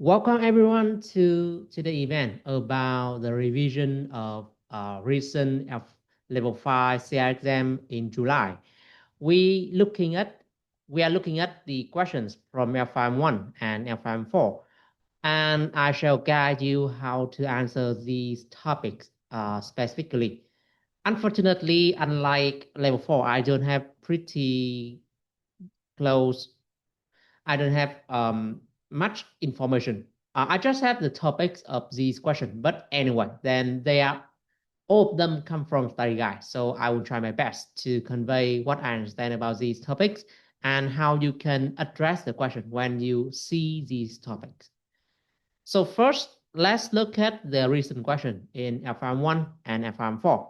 Welcome everyone to the event about the revision of recent level 5 CI exam in July. We looking at we are looking at the questions from L5M1 and L5M4, and I shall guide you how to answer these topics specifically. Unfortunately, unlike level 4, I don't have pretty close I don't have much information. I just have the topics of these questions. But anyway, then they are all of them come from study guide. So I will try my best to convey what I understand about these topics and how you can address the question when you see these topics. So first, let's look at the recent question in L5M1 and L5M4.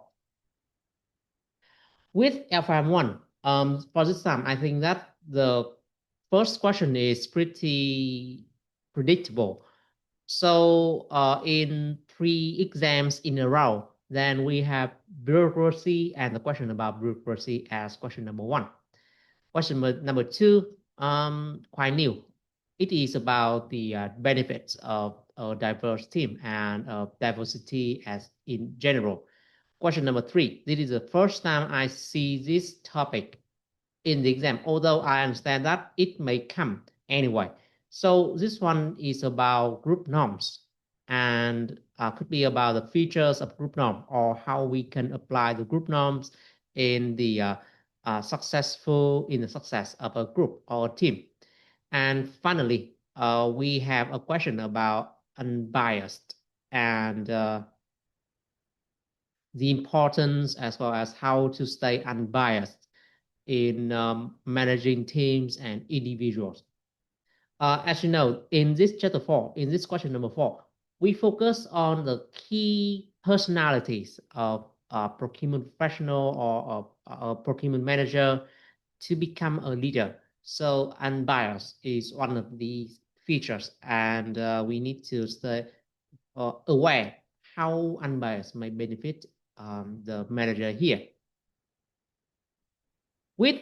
With L5M1, for this time, I think that the first question is pretty predictable. So in 3 exams in a row, then we have bureaucracy and the question about bureaucracy as question number 1. Question number 2, quite new. It is about the benefits of a diverse team and diversity as in general. Question number 3, this is the first time I see this topic in the exam, although I understand that it may come anyway. So this one is about group norms and could be about the features of group norm or how we can apply the group norms in the success of a group or a team. And finally, we have a question about unbiased and the importance as well as how to stay unbiased in managing teams and individuals. As you know, in this chapter 4, in this question number 4, we focus on the key personalities of a procurement professional or a procurement manager to become a leader. So unbiased is one of these features, and we need to stay aware how unbiased may benefit the manager here. With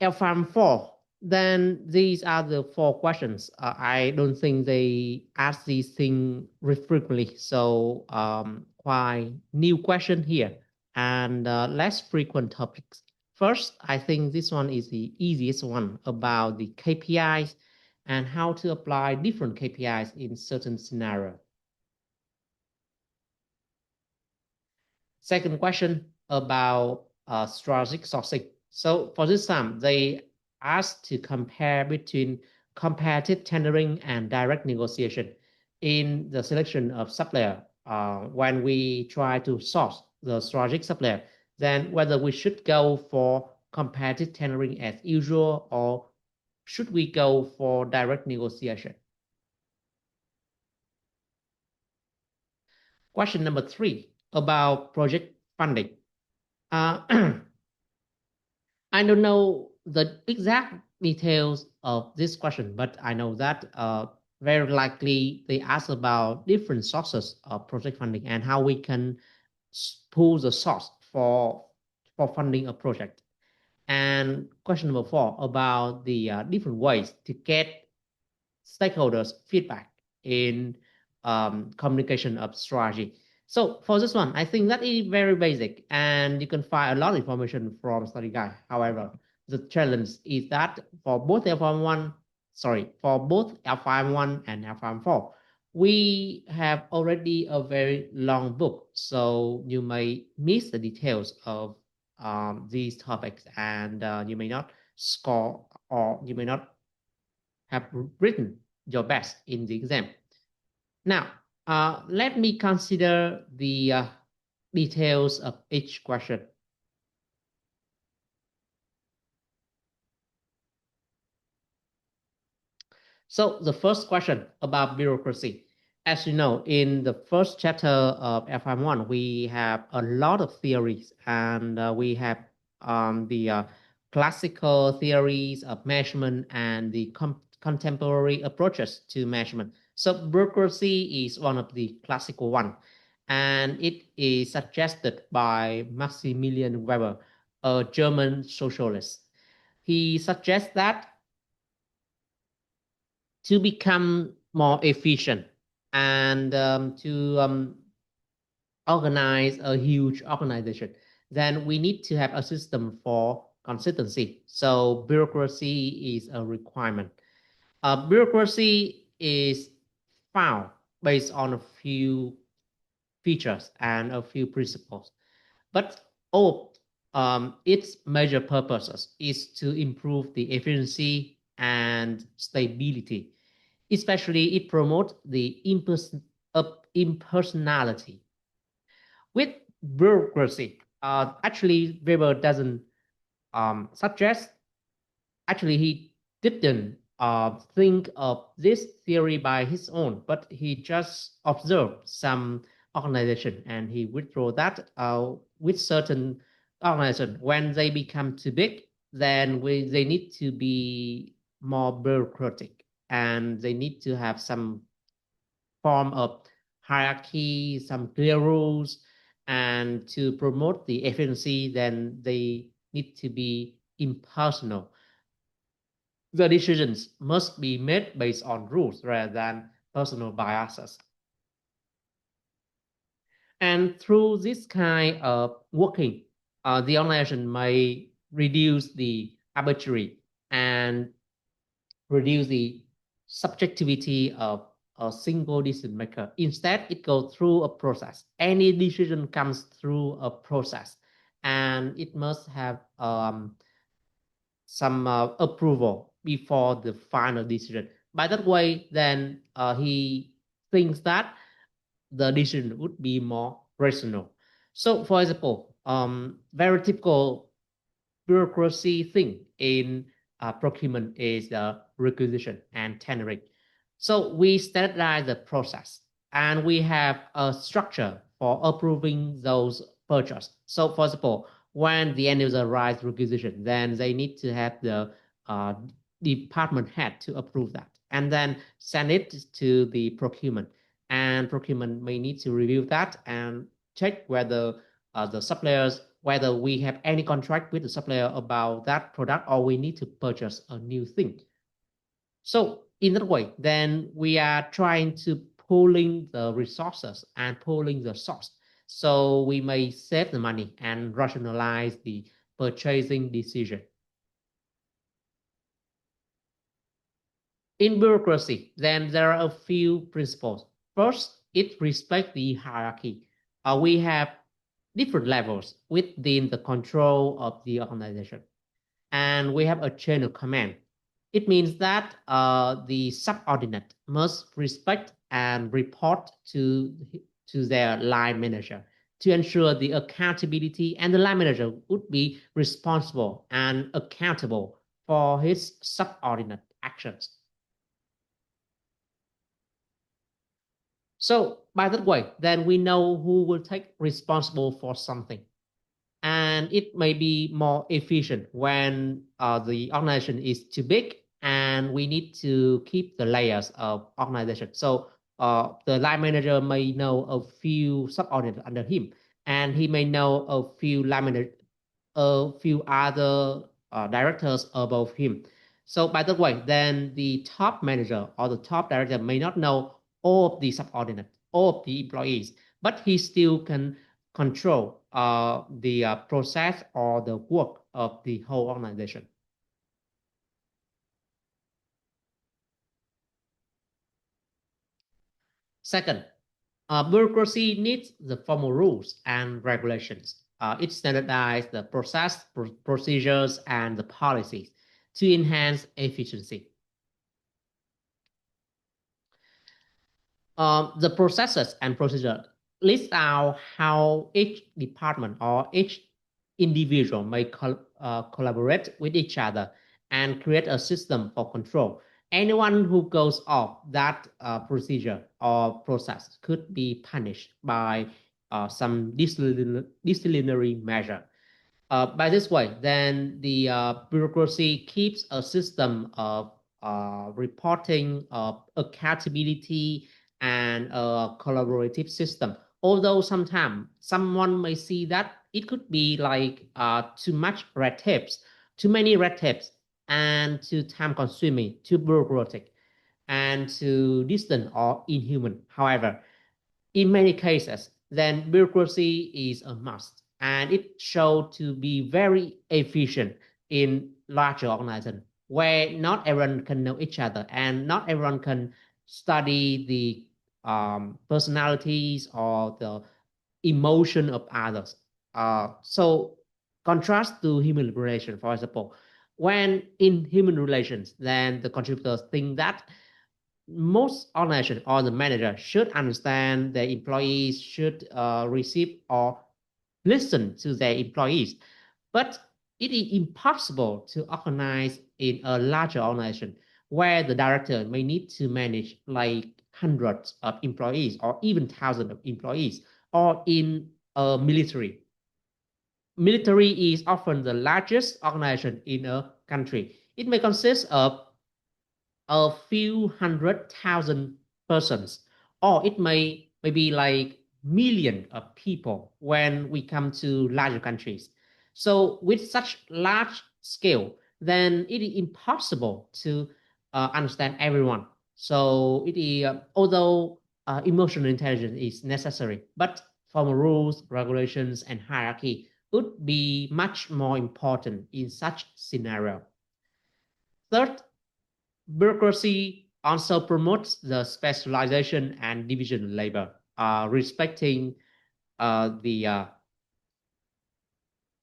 L5M4, then these are the 4 questions. I don't think they ask these things frequently, so quite new question here and less frequent topics. First, I think this one is the easiest one about the KPIs and how to apply different KPIs in certain scenario. Second question about strategic sourcing. So for this time, they asked to compare between competitive tendering and direct negotiation in the selection of supplier. When we try to source the strategic supplier, then whether we should go for competitive tendering as usual or should we go for direct negotiation? Question number 3 about project funding. I don't know the exact details of this question, but I know that very likely they ask about different sources of project funding and how we can pull the source for funding a project. And question number 4 about the different ways to get stakeholders feedback in communication of strategy. So for this one, I think that is very basic and you can find a lot of information from study guide. However, the challenge is that for both L5M1, for both L5M1 and L5M4, we have already a very long book. So you may miss the details of these topics and you may not score or you may not have written your best in the exam. Now, let me consider the details of each question. So the first question about bureaucracy. As you know, in the first chapter of L5M1, we have a lot of theories and we have the classical theories of measurement and the contemporary approaches to measurement. So bureaucracy is one of the classical one, and it is suggested by Maximilian Weber, a German socialist. He suggests that to become more efficient and to organize a huge organization, then we need to have a system for consistency. So bureaucracy is a requirement. Bureaucracy is found based on a few features and a few principles. But its major purposes is to improve the efficiency and stability. Especially, it promotes the impersonality. With bureaucracy, actually, Weber doesn't suggest. Actually, he didn't think of this theory by his own, but he just observed some organization and he withdrew that with certain organization. When they become too big, then they need to be more bureaucratic and they need to have some form of hierarchy, some clear rules, and to promote the efficiency, then they need to be impersonal. The decisions must be made based on rules rather than personal biases. And through this kind of working, the organization may reduce the arbitrary and reduce the subjectivity of a single decision maker. Instead, it goes through a process. Any decision comes through a process, and it must have some approval before the final decision. By that way, then he thinks that the decision would be more rational. So, for example, very typical bureaucracy thing in procurement is the requisition and tendering. So we standardize the process and we have a structure for approving those purchases. So for example, when the end user writes requisition, then they need to have the uh, department head to approve that and then send it to the procurement. And procurement may need to review that and check whether the suppliers, whether we have any contract with the supplier about that product or we need to purchase a new thing. So in that way, then we are trying to pooling the resources and pooling the source. So we may save the money and rationalize the purchasing decision. In bureaucracy, then there are a few principles. First, it respects the hierarchy. We have different levels within the control of the organization. And we have a chain of command. It means that the subordinate must respect and report to their line manager to ensure the accountability, and the line manager would be responsible and accountable for his subordinate actions. So by that way, then we know who will take responsible for something. And it may be more efficient when the organization is too big and we need to keep the layers of organization. So the line manager may know a few subordinates under him, and he may know a few line manager, a few other directors above him. So by the way, then the top manager or the top director may not know all of the subordinates, all of the employees, but he still can control the process or the work of the whole organization. Second, bureaucracy needs the formal rules and regulations. It standardizes the process, procedures, and the policies to enhance efficiency. The processes and procedure list out how each department or each individual may collaborate with each other and create a system for control. Anyone who goes off that procedure or process could be punished by some disciplinary measure. By this way, then the bureaucracy keeps a system of reporting, of accountability, and a collaborative system. Although sometimes someone may see that it could be like too much red tapes, too many red tapes, and too time consuming, too bureaucratic. and too distant or inhuman. However, in many cases, then bureaucracy is a must, and it showed to be very efficient in larger organizations where not everyone can know each other and not everyone can study the personalities or the emotion of others. So contrast to human relation, for example, when in human relations, then the contributors think that most organization or the manager should understand their employees, should receive or listen to their employees. But it is impossible to organize in a larger organization where the director may need to manage like hundreds of employees or even thousands of employees, or in a military. Military is often the largest organization in a country. It may consist of a few hundred thousand persons, or it may be like million of people when we come to larger countries. So with such large scale, then it is impossible to understand everyone. So it is although emotional intelligence is necessary, but formal rules, regulations, and hierarchy would be much more important in such scenario. Third, bureaucracy also promotes the specialization and division labor, respecting the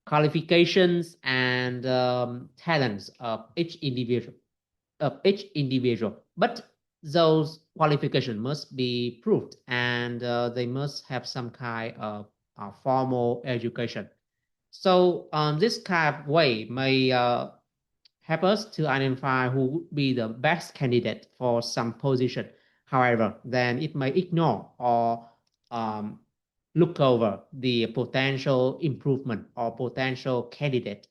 qualifications and talents of each individual. But those qualifications must be proved, and they must have some kind of formal education. So this kind of way may help us to identify who would be the best candidate for some position. However, then it may ignore or um, look over the potential improvement or potential candidate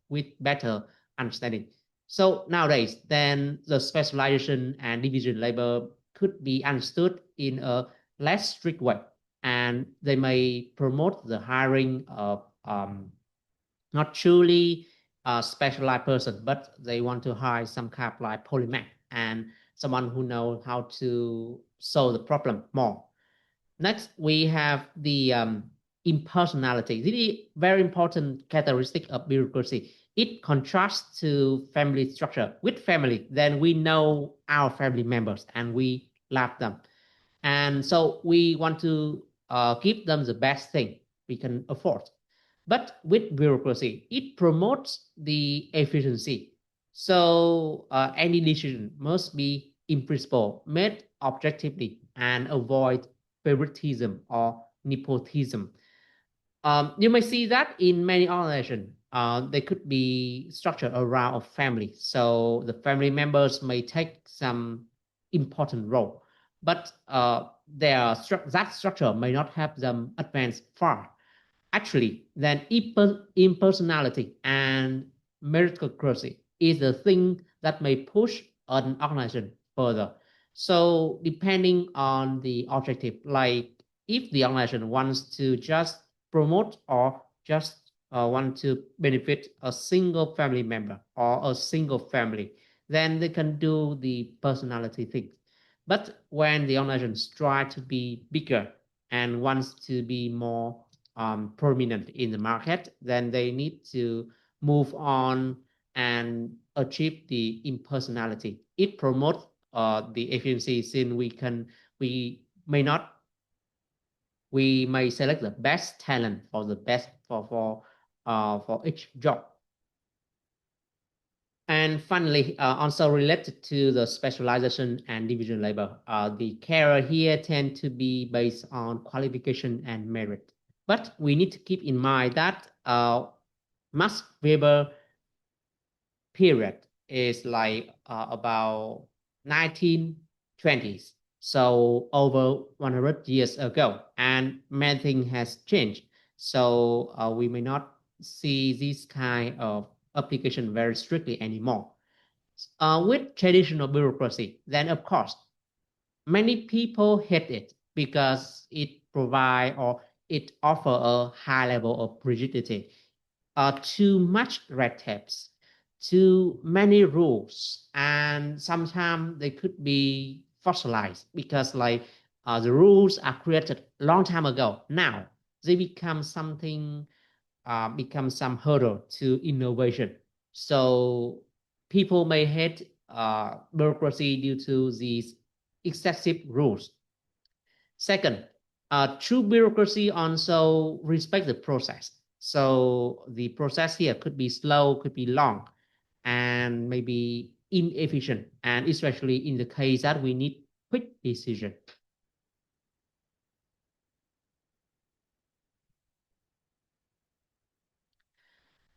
with better understanding. So nowadays, then the specialization and division labor could be understood in a less strict way, and they may promote the hiring of not truly a specialized person, but they want to hire some kind of like polymath and someone who knows how to solve the problem more. Next, we have the impersonality. This is very important characteristic of bureaucracy. It contrasts to family structure. With family, then we know our family members and we love them. And so we want to give them the best thing we can afford. But with bureaucracy, it promotes the efficiency. So any decision must be, in principle, made objectively and avoid favoritism or nepotism. You may see that in many organizations, they could be structured around a family. So the family members may take some important role, but that structure may not help them advance far. Actually, then impersonality and meritocracy is the thing that may push an organization further. So depending on the objective, like if the organization wants to just promote or just want to benefit a single family member or a single family, then they can do the personality thing. But when the organization try to be bigger and wants to be more prominent in the market, then they need to move on and achieve the impersonality. It promotes the efficiency since we may not we may select the best talent for the best for each job. And finally, also related to the specialization and division labor, the career here tend to be based on qualification and merit. But we need to keep in mind that Max Weber period is like about 1920s, so over 100 years ago, and many things has changed. So we may not see this kind of application very strictly anymore. With traditional bureaucracy, then of course, many people hate it because it provide or it offer a high level of rigidity, too much red tapes, too many rules, and sometimes they could be fossilized because like the rules are created a long time ago. Now they become something, become some hurdle to innovation. So people may hate bureaucracy due to these excessive rules. Second, true bureaucracy also respect the process. So the process here could be slow, could be long, and maybe inefficient, and especially in the case that we need quick decision.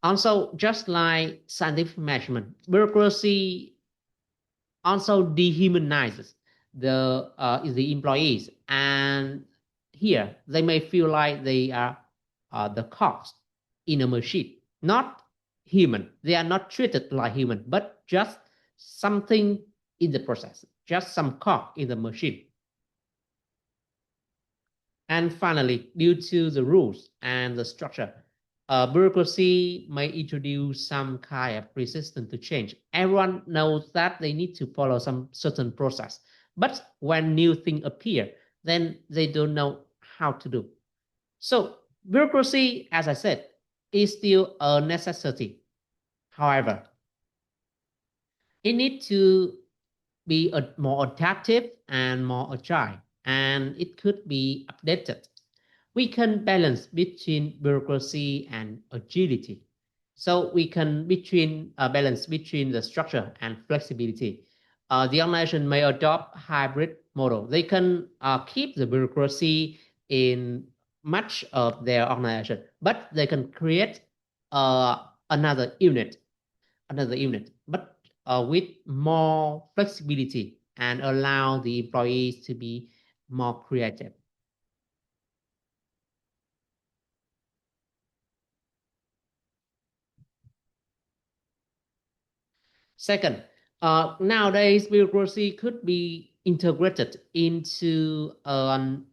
Also, just like scientific measurement, bureaucracy also dehumanizes the employees, and here they may feel like they are the cogs in a machine, not human. They are not treated like human, but just something in the process, just some cog in the machine. And finally, due to the rules and the structure, bureaucracy may introduce some kind of resistance to change. Everyone knows that they need to follow some certain process. But when new things appear, then they don't know how to do. So bureaucracy, as I said, is still a necessity. However, it needs to be more adaptive and more agile, and it could be updated. We can balance between bureaucracy and agility. So we can between balance between the structure and flexibility. The organization may adopt hybrid model. They can keep the bureaucracy in much of their organization, but they can create uh, another unit, another unit, but with more flexibility and allow the employees to be more creative. Second, nowadays bureaucracy could be integrated into an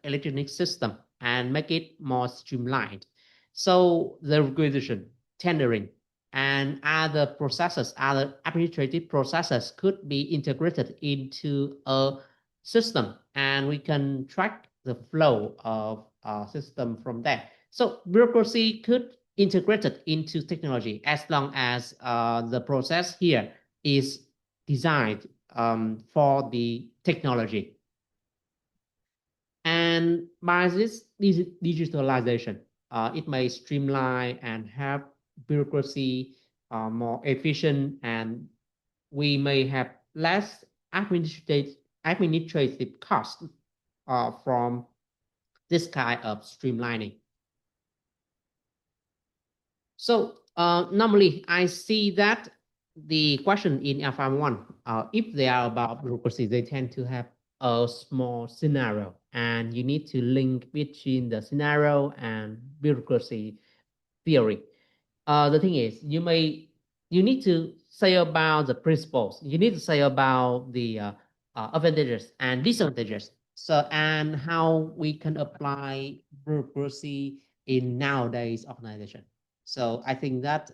electronic system and make it more streamlined. So the requisition, tendering, and other processes, other administrative processes could be integrated into a system, and we can track the flow of our system from there. So bureaucracy could integrated into technology as long as the process here is designed for the technology. And by this digitalization, it may streamline and have bureaucracy more efficient, and we may have less administrative costs from this kind of streamlining. So normally I see that the question in L5M1, if they are about bureaucracy, they tend to have a small scenario, and you need to link between the scenario and bureaucracy theory. The thing is, you need to say about the principles. You need to say about the advantages and disadvantages. So and how we can apply bureaucracy in nowadays organization. So I think that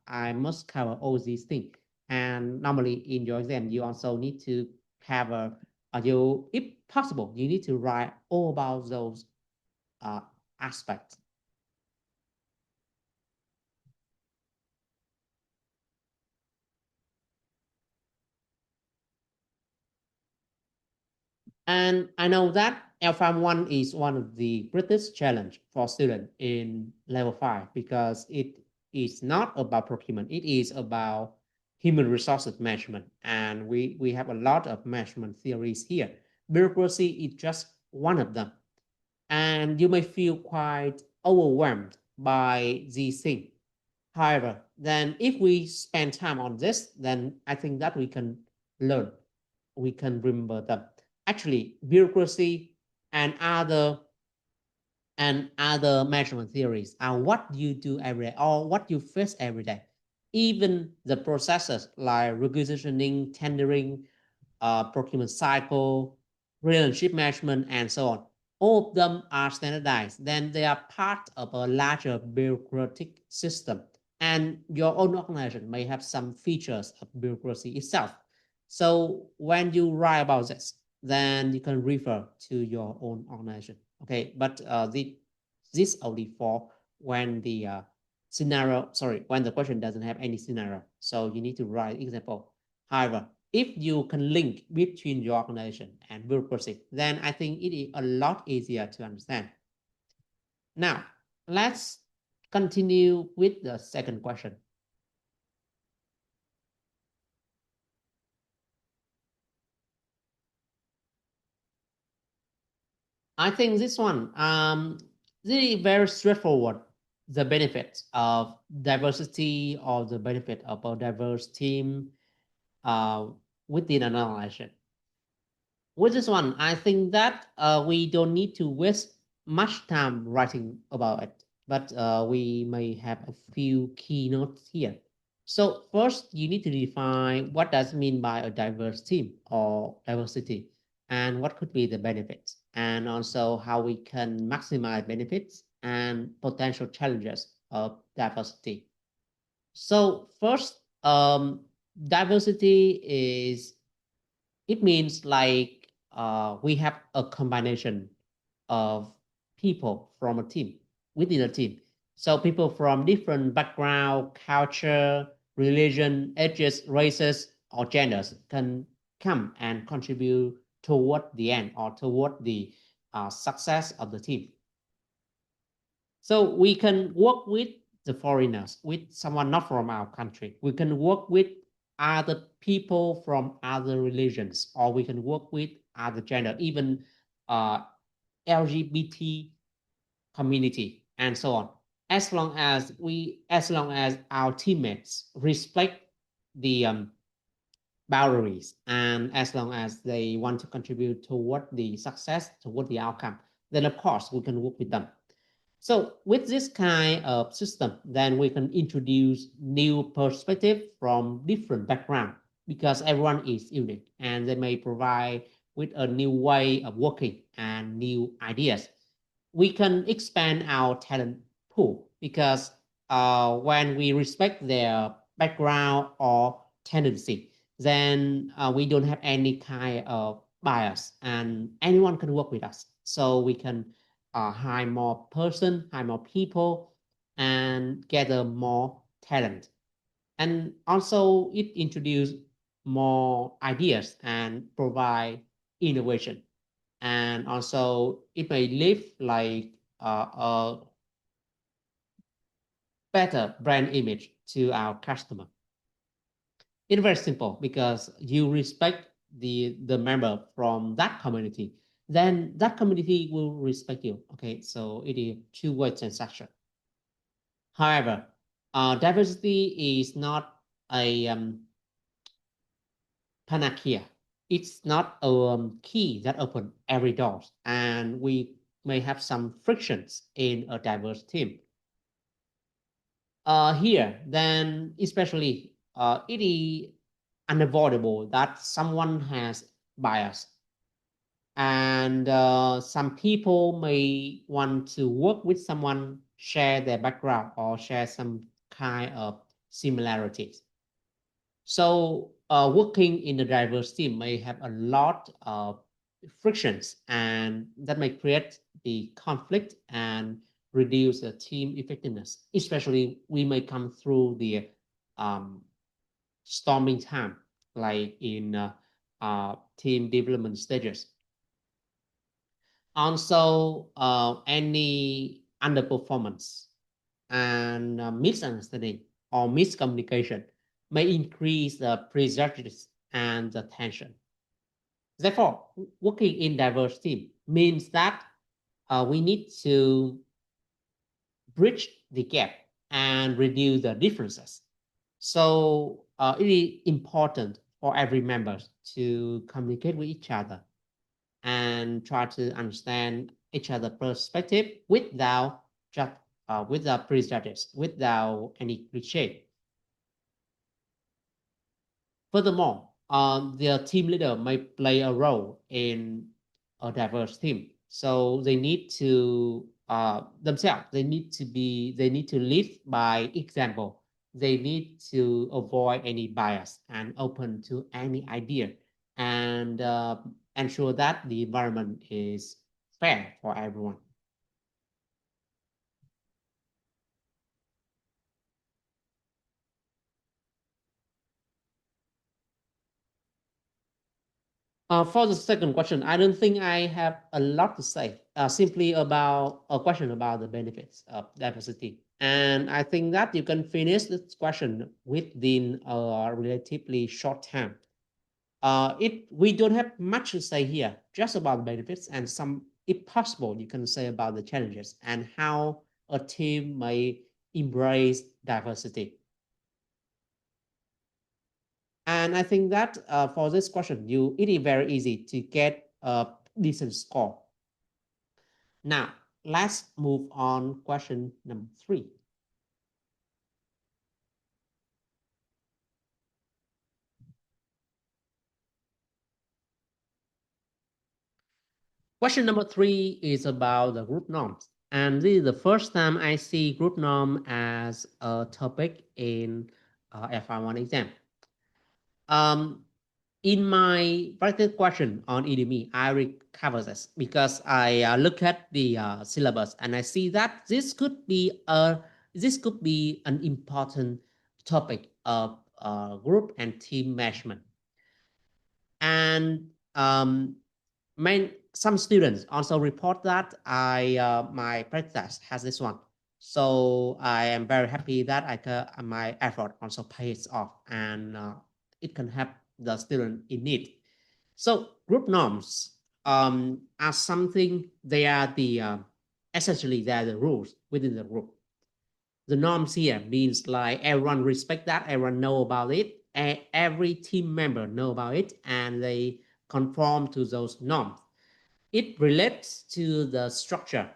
I must cover all these things. And normally in your exam, you also need to have you, if possible, you need to write all about those uh, aspects. And I know that L5M1 is one of the greatest challenge for students in level 5 because it is not about procurement. It is about human resources management. And we have a lot of management theories here. Bureaucracy is just one of them. And you may feel quite overwhelmed by these things. However, then if we spend time on this, then I think that we can learn, we can remember them. Actually, bureaucracy and other measurement theories are what you do every day or what you face every day. Even the processes like requisitioning, tendering, procurement cycle, relationship management, and so on. All of them are standardized. Then they are part of a larger bureaucratic system. And your own organization may have some features of bureaucracy itself. So when you write about this, then you can refer to your own organization. Okay, but this only for when the when the question doesn't have any scenario. So you need to write example. However, if you can link between your organization and bureaucracy, then I think it is a lot easier to understand. Now, let's continue with the second question. I think this one, really very straightforward. The benefits of diversity or the benefit of a diverse team uh, within an organization. With this one, I think that we don't need to waste much time writing about it, but we may have a few keynotes here. So first, you need to define what does it mean by a diverse team or diversity, and what could be the benefits, and also how we can maximize benefits and potential challenges of diversity. So first, diversity is it means like we have a combination of people from a team within a team. So people from different background, culture, religion, ages, races, or genders can come and contribute toward the end or toward the success of the team. So we can work with the foreigners, with someone not from our country. We can work with other people from other religions, or we can work with other gender, even uh, LGBT community, and so on. As long as our teammates respect the boundaries, and as long as they want to contribute toward the success, toward the outcome, then of course we can work with them. So with this kind of system, then we can introduce new perspective from different background because everyone is unique and they may provide with a new way of working and new ideas. We can expand our talent pool because when we respect their background or tendency, then we don't have any kind of bias and anyone can work with us. So we can hire more person, hire more people, and gather more talent. And also it introduce more ideas and provide innovation. And also it may leave like a better brand image to our customer. It's very simple because you respect the member from that community, then that community will respect you. Okay, so it is two-way transaction. However, diversity is not a panacea. It's not a key that opens every door, and we may have some frictions in a diverse team. Here, then especially it is unavoidable that someone has bias, and some people may want to work with someone share their background or share some kind of similarities. So working in a diverse team may have a lot of frictions, and that may create the conflict and reduce the team effectiveness. Especially we may come through the um, storming time, like in team development stages. Also, any underperformance and misunderstanding or miscommunication may increase the prejudice and the tension. Therefore, working in diverse team means that we need to bridge the gap and reduce the differences. So it is important for every member to communicate with each other and try to understand each other's perspective without just without prejudice, without any cliche. Furthermore, the team leader may play a role in a diverse team. So they need to themselves. They need to lead by example they need to avoid any bias and open to any idea and ensure that the environment is fair for everyone. For the second question, I don't think I have a lot to say. Simply about a question about the benefits of diversity, and I think that you can finish this question within a relatively short time. It we don't have much to say here, just about benefits and some, if possible, you can say about the challenges and how a team may embrace diversity. And I think that for this question, it is very easy to get a decent score. Now, let's move on question number 3. Question number 3 is about the group norms. And this is the first time I see group norm as a topic in L5M1 exam. In my practice question on EDME, I recover this because I look at the syllabus and I see that this could be an important topic of group and team management. And some students also report that my practice has this one. So I am very happy that my effort also pays off, and it can help the student in need. So group norms are something, they are essentially they are the rules within the group. The norms here means like everyone respect that, everyone know about it, every team member know about it, and they conform to those norms. It relates to the structure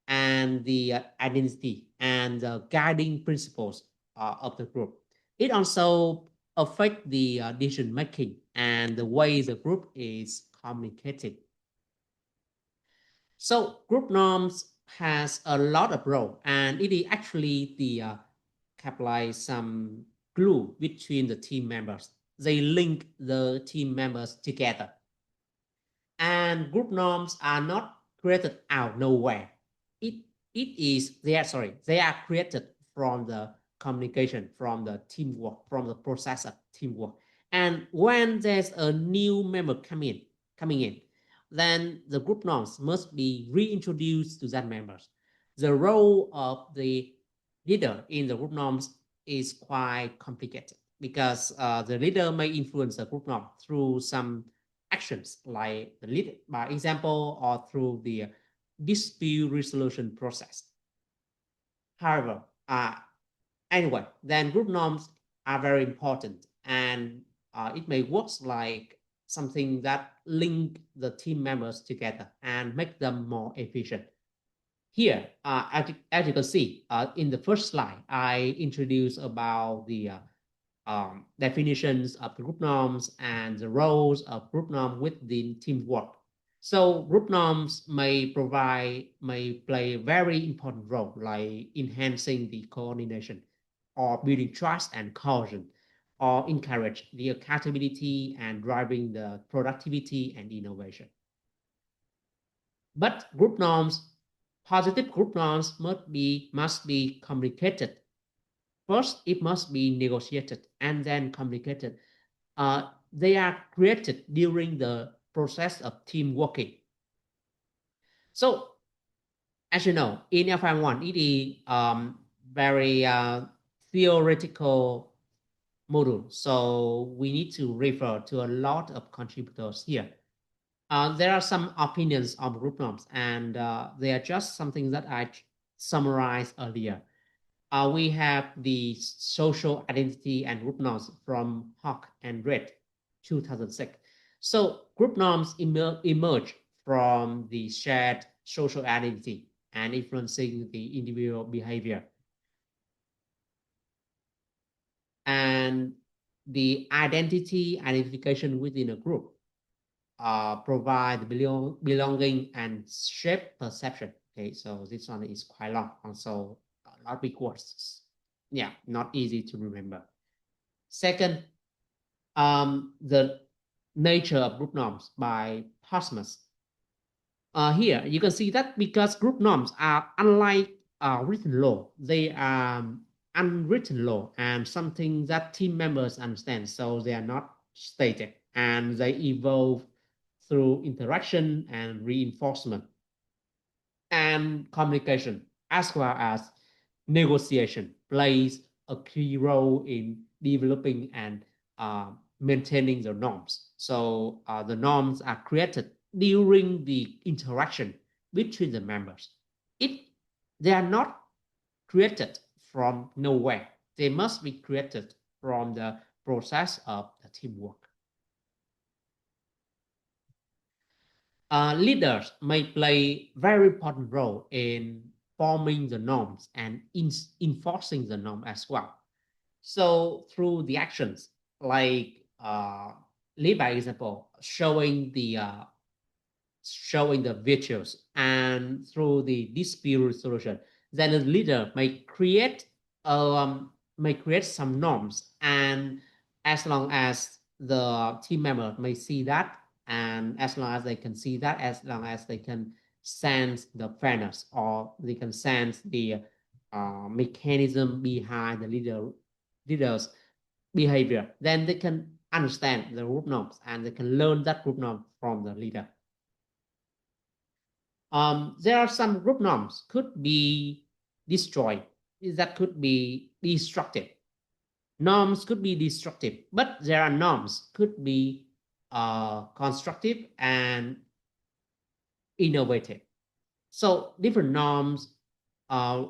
and the identity and the guiding principles of the group. It also affects the decision making and the way the group is communicated. So group norms has a lot of role, and it is actually the capitalize some glue between the team members. They link the team members together. And group norms are not created out nowhere. It they are created from the communication, from the teamwork, from the process of teamwork. And when there's a new member coming in, then the group norms must be reintroduced to that members. The role of the leader in the group norms is quite complicated because the leader may influence the group norm through some actions like the lead by example or through the dispute resolution process. However, anyway, then group norms are very important, and it may work like something that link the team members together and make them more efficient. Here, as you can see, in the first slide, I introduced about the definitions of the group norms and the roles of group norm within teamwork. So group norms may play a very important role, like enhancing the coordination, or building trust and cohesion, or encourage the accountability and driving the productivity and innovation. But positive group norms must be communicated. First, it must be negotiated and then communicated. They are created during the process of team working. So, as you know, in L5M1, it is very theoretical module. So we need to refer to a lot of contributors here. There are some opinions on group norms, and they are just something that I summarized earlier. We have the social identity and group norms from Hawk and Red, 2006. So group norms emerge from the shared social identity and influencing the individual behavior. And the identification within a group provide belonging and shape perception. Okay, so this one is quite long, also a lot of big words. yeah, not easy to remember. Second, the nature of group norms by Posmus. Here you can see that because group norms are unlike written law, they are unwritten law and something that team members understand. So they are not static and they evolve through interaction and reinforcement and communication, as well as negotiation, plays a key role in developing and maintaining the norms. So the norms are created during the interaction between the members. It They are not created from nowhere. They must be created from the process of the teamwork. Leaders may play very important role in forming the norms and enforcing the norm as well. So through the actions, like lead by example, showing the virtues, and through the dispute resolution, then the leader may create some norms, and as long as the team member may see that, and as long as they can see that, as long as they can sense the fairness or they can sense the mechanism behind the leader's behavior, then they can understand the group norms and they can learn that group norm from the leader. There are some group norms could be destroyed, that could be destructive. Norms could be destructive, but there are norms could be constructive and innovative. So different norms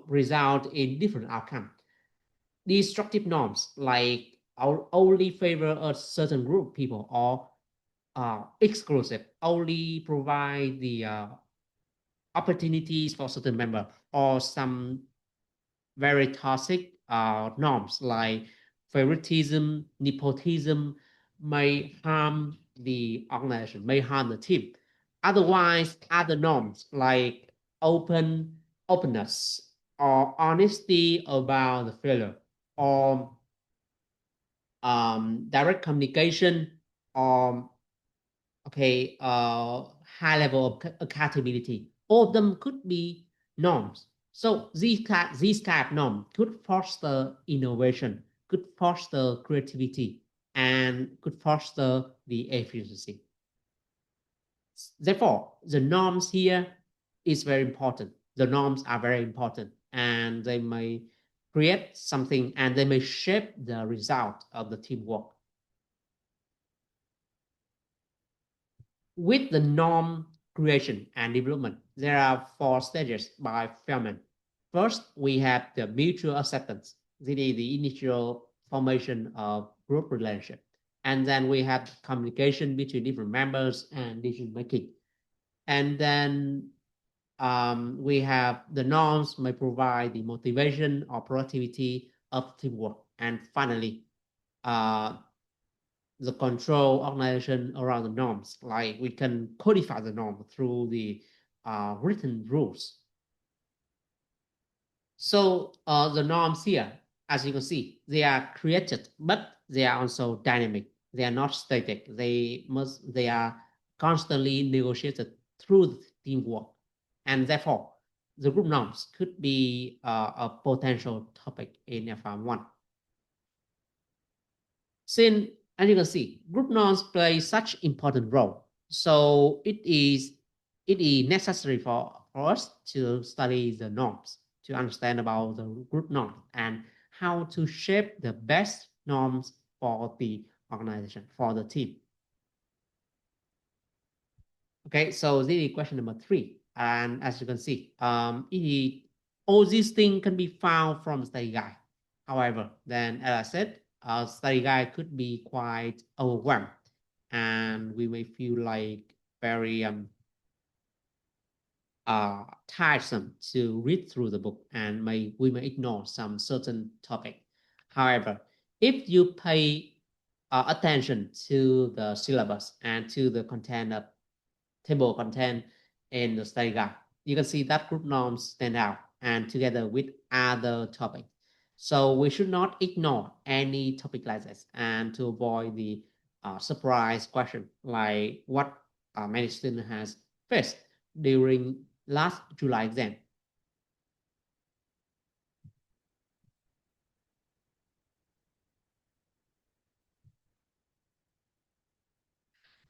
result in different outcomes. Destructive norms like only favor a certain group of people or exclusive, only provide the opportunities for certain member, or some very toxic norms like favoritism, nepotism may harm the organization, may harm the team. Otherwise, other norms like openness or honesty about the failure, or direct communication, or high level of accountability. All of them could be norms. So these type of norms could foster innovation, could foster creativity, and could foster the efficiency. Therefore, the norms here is very important. The norms are very important, and they may create something, and they may shape the result of the teamwork. With the norm creation and development, there are 4 stages by Feldman. First, we have the mutual acceptance. This is the initial formation of group relationship. And then we have communication between different members and decision making. And then we have the norms may provide the motivation or productivity of teamwork. And finally, the control organization around the norms, like we can codify the norm through the written rules. So the norms here, as you can see, they are created, but they are also dynamic. They are not static. They are constantly negotiated through the teamwork, and therefore the group norms could be a potential topic in L5M1. Since, as you can see, group norms play such important role, so it is necessary for us to study the norms, to understand about the group norms and how to shape the best norms for the organization, for the team. Okay, so this is question number 3. And as you can see, all these things can be found from the study guide. However, then as I said, our study guide could be quite overwhelmed, and we may feel like very tiresome to read through the book, and we may ignore some certain topic. However, if you pay attention to the syllabus and to the content of table content in the study guide, you can see that group norms stand out and together with other topics. So we should not ignore any topic like this, and to avoid the surprise question like what many students has faced during last July exam.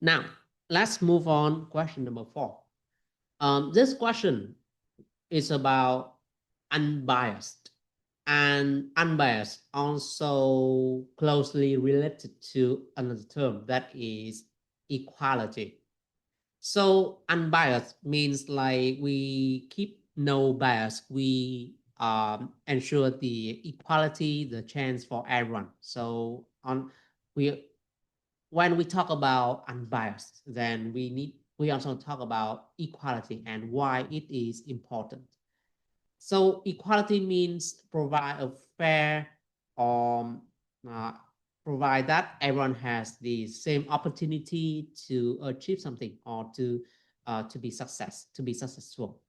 Now, let's move on question number 4. This question is about unbiased, and unbiased also closely related to another term that is equality. So unbiased means like we keep no bias. We ensure the equality, the chance for everyone. So on we when we talk about unbiased, then we also talk about equality and why it is important. So equality means provide a fair um uh, provide that everyone has the same opportunity to achieve something or to be successful,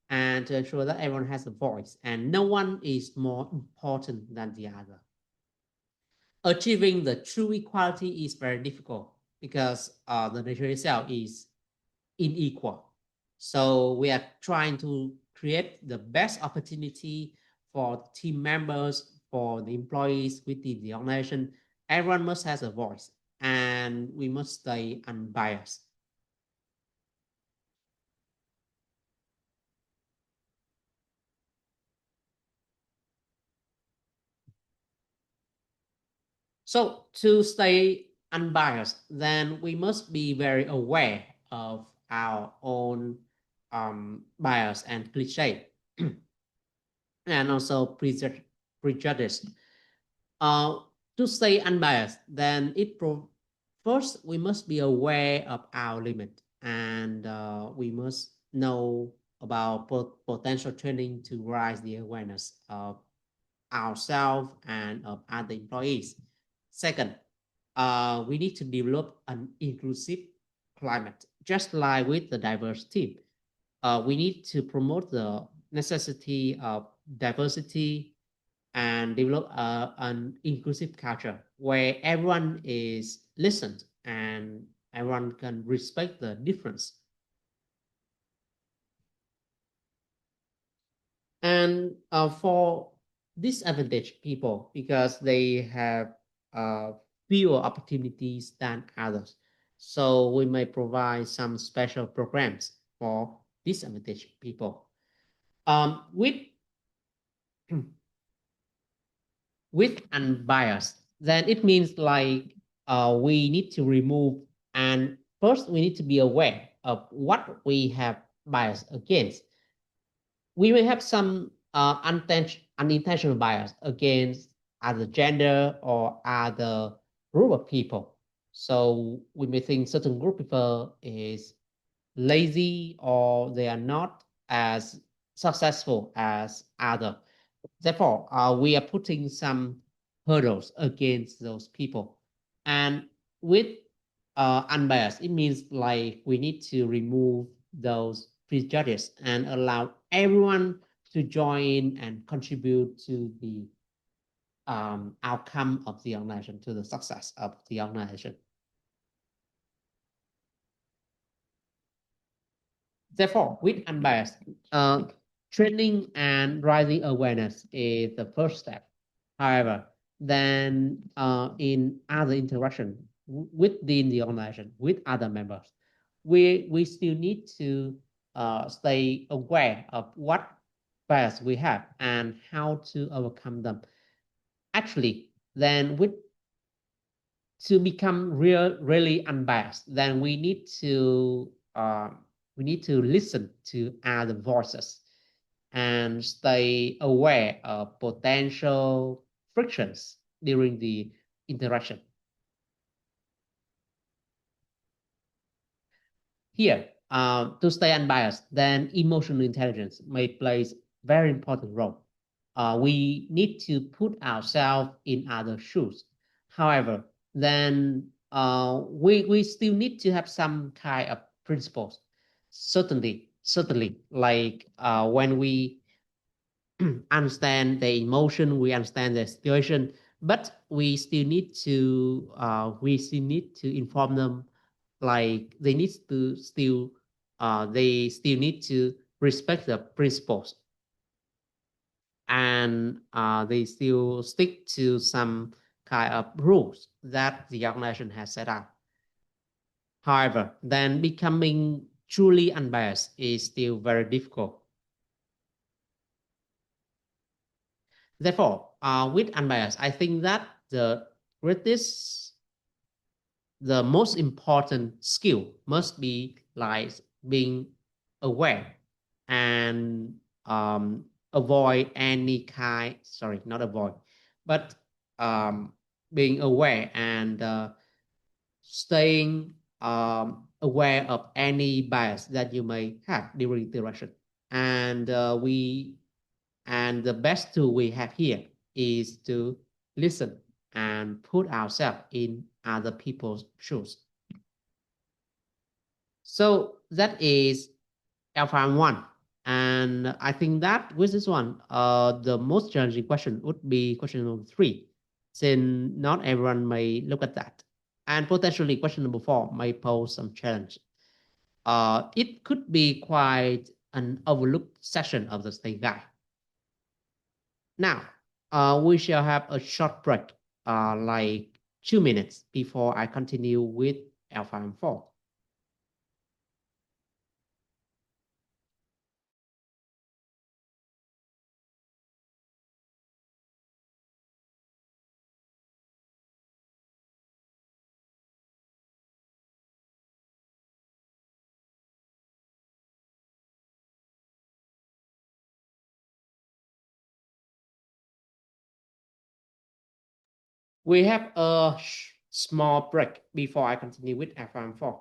and to ensure that everyone has a voice and no one is more important than the other. Achieving the true equality is very difficult because the nature itself is unequal. So we are trying to create the best opportunity for team members, for the employees within the organization. Everyone must have a voice, and we must stay unbiased. So to stay unbiased, then we must be very aware of our own bias and cliche, and also prejudice. Uh, to stay unbiased, then first we must be aware of our limit, and we must know about potential training to raise the awareness of ourselves and of other employees. Second, we need to develop an inclusive climate, just like with the diverse team. We need to promote the necessity of diversity and develop an inclusive culture where everyone is listened and everyone can respect the difference. And for disadvantaged people, because they have uh, fewer opportunities than others, so we may provide some special programs for disadvantaged people. With with unbiased, then it means like we need to remove, and first we need to be aware of what we have bias against. We may have some unintentional bias against other gender or other group of people. So we may think certain group of people is lazy or they are not as successful as other. Therefore, we are putting some hurdles against those people. And with unbiased, it means like we need to remove those prejudices and allow everyone to join in and contribute to the outcome of the organization, to the success of the organization. Therefore, with unbiased, training and raising awareness is the first step. However, then in other interaction within the organization with other members, we still need to stay aware of what bias we have and how to overcome them. Actually, then with to become really unbiased, then we need to listen to other voices and stay aware of potential frictions during the interaction. Here, to stay unbiased, then emotional intelligence may play a very important role. We need to put ourselves in other shoes. However, then we still need to have some kind of principles. Certainly, like when we understand their emotion, we understand their situation, but we still need to inform them, like they still need to respect the principles, and they still stick to some kind of rules that the organization has set up. However, then becoming truly unbiased is still very difficult. Therefore, with unbiased, I think that greatest, the most important skill must be like being aware and avoid any kind, sorry, not avoid, but um, being aware and staying aware of any bias that you may have during interaction. And the best tool we have here is to listen and put ourselves in other people's shoes. So that is L5M1. And I think that with this one, the most challenging question would be question number 3, since not everyone may look at that. And potentially question number 4 may pose some challenge. It could be quite an overlooked section of the state guide. Now, we shall have a short break, like 2 minutes before I continue with L5M4. We have a small break before I continue with L5M4.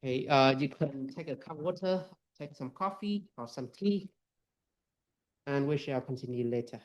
Okay, you can take a cup of water, take some coffee or some tea, and we shall continue later.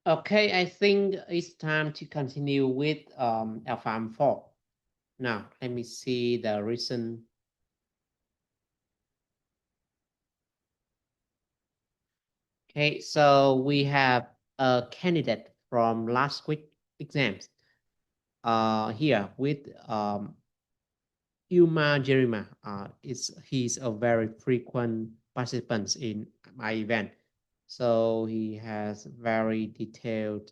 Okay, I think it's time to continue with L5M4. Now, let me see the recent. Okay, so we have a candidate from last week exams here with Uma Jerima. He's a very frequent participant in my event. So he has very detailed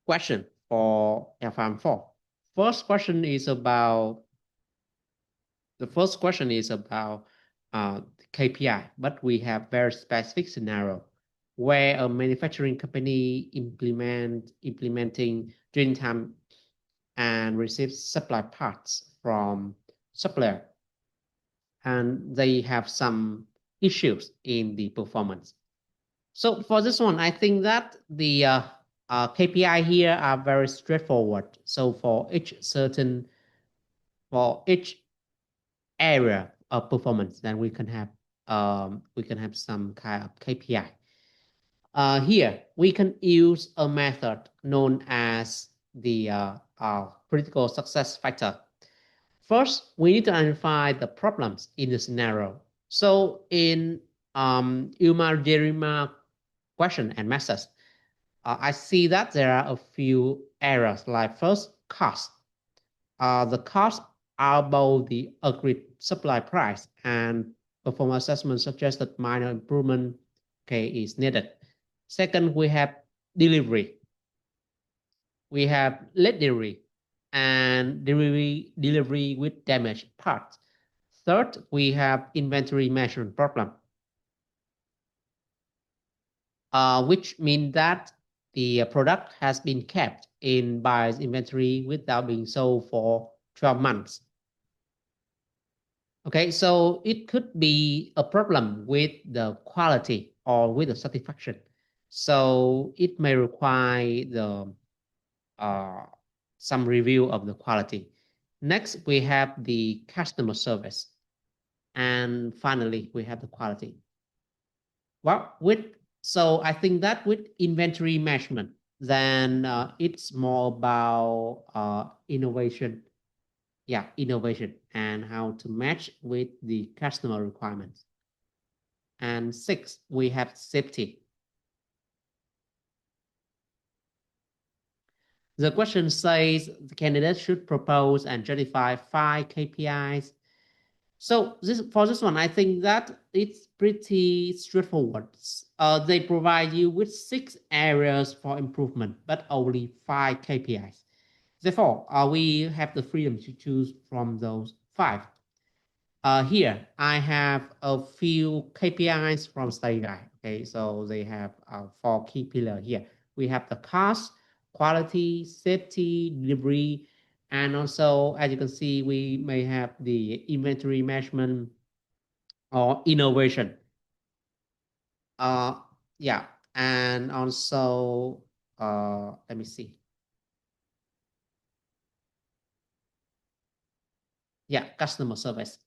question for L5M4. First question is about the first question is about KPI, but we have very specific scenario where a manufacturing company implementing drilling time and receives supply parts from supplier, and they have some issues in the performance. So for this one, I think that the KPI here are very straightforward. So for each area of performance, then we can have some kind of KPI. Here we can use a method known as the critical success factor. First, we need to identify the problems in the scenario. So in Umar Jerima question and methods, I see that there are a few errors. Like first, cost. The costs are above the agreed supply price, and performance assessment suggests that minor improvement, okay, is needed. Second, we have delivery. We have late delivery and delivery with damaged parts. Third, we have inventory management problem, which means that the product has been kept in buyer's inventory without being sold for 12 months. Okay, so it could be a problem with the quality or with the satisfaction. So it may require the uh, some review of the quality. Next, we have the customer service. And finally, we have the quality. Well, so I think that with inventory management, then it's more about innovation. Yeah, innovation and how to match with the customer requirements. And six, we have safety. The question says the candidate should propose and justify 5 KPIs. So for this one, I think that it's pretty straightforward. They provide you with 6 areas for improvement, but only 5 KPIs. Therefore, we have the freedom to choose from those 5. Here, I have a few KPIs from study guide. Okay, so they have 4 key pillars here. We have the cost, quality, safety, delivery, and also, as you can see, we may have the inventory management or innovation. Uh, yeah, and also, let me see. Yeah, customer service.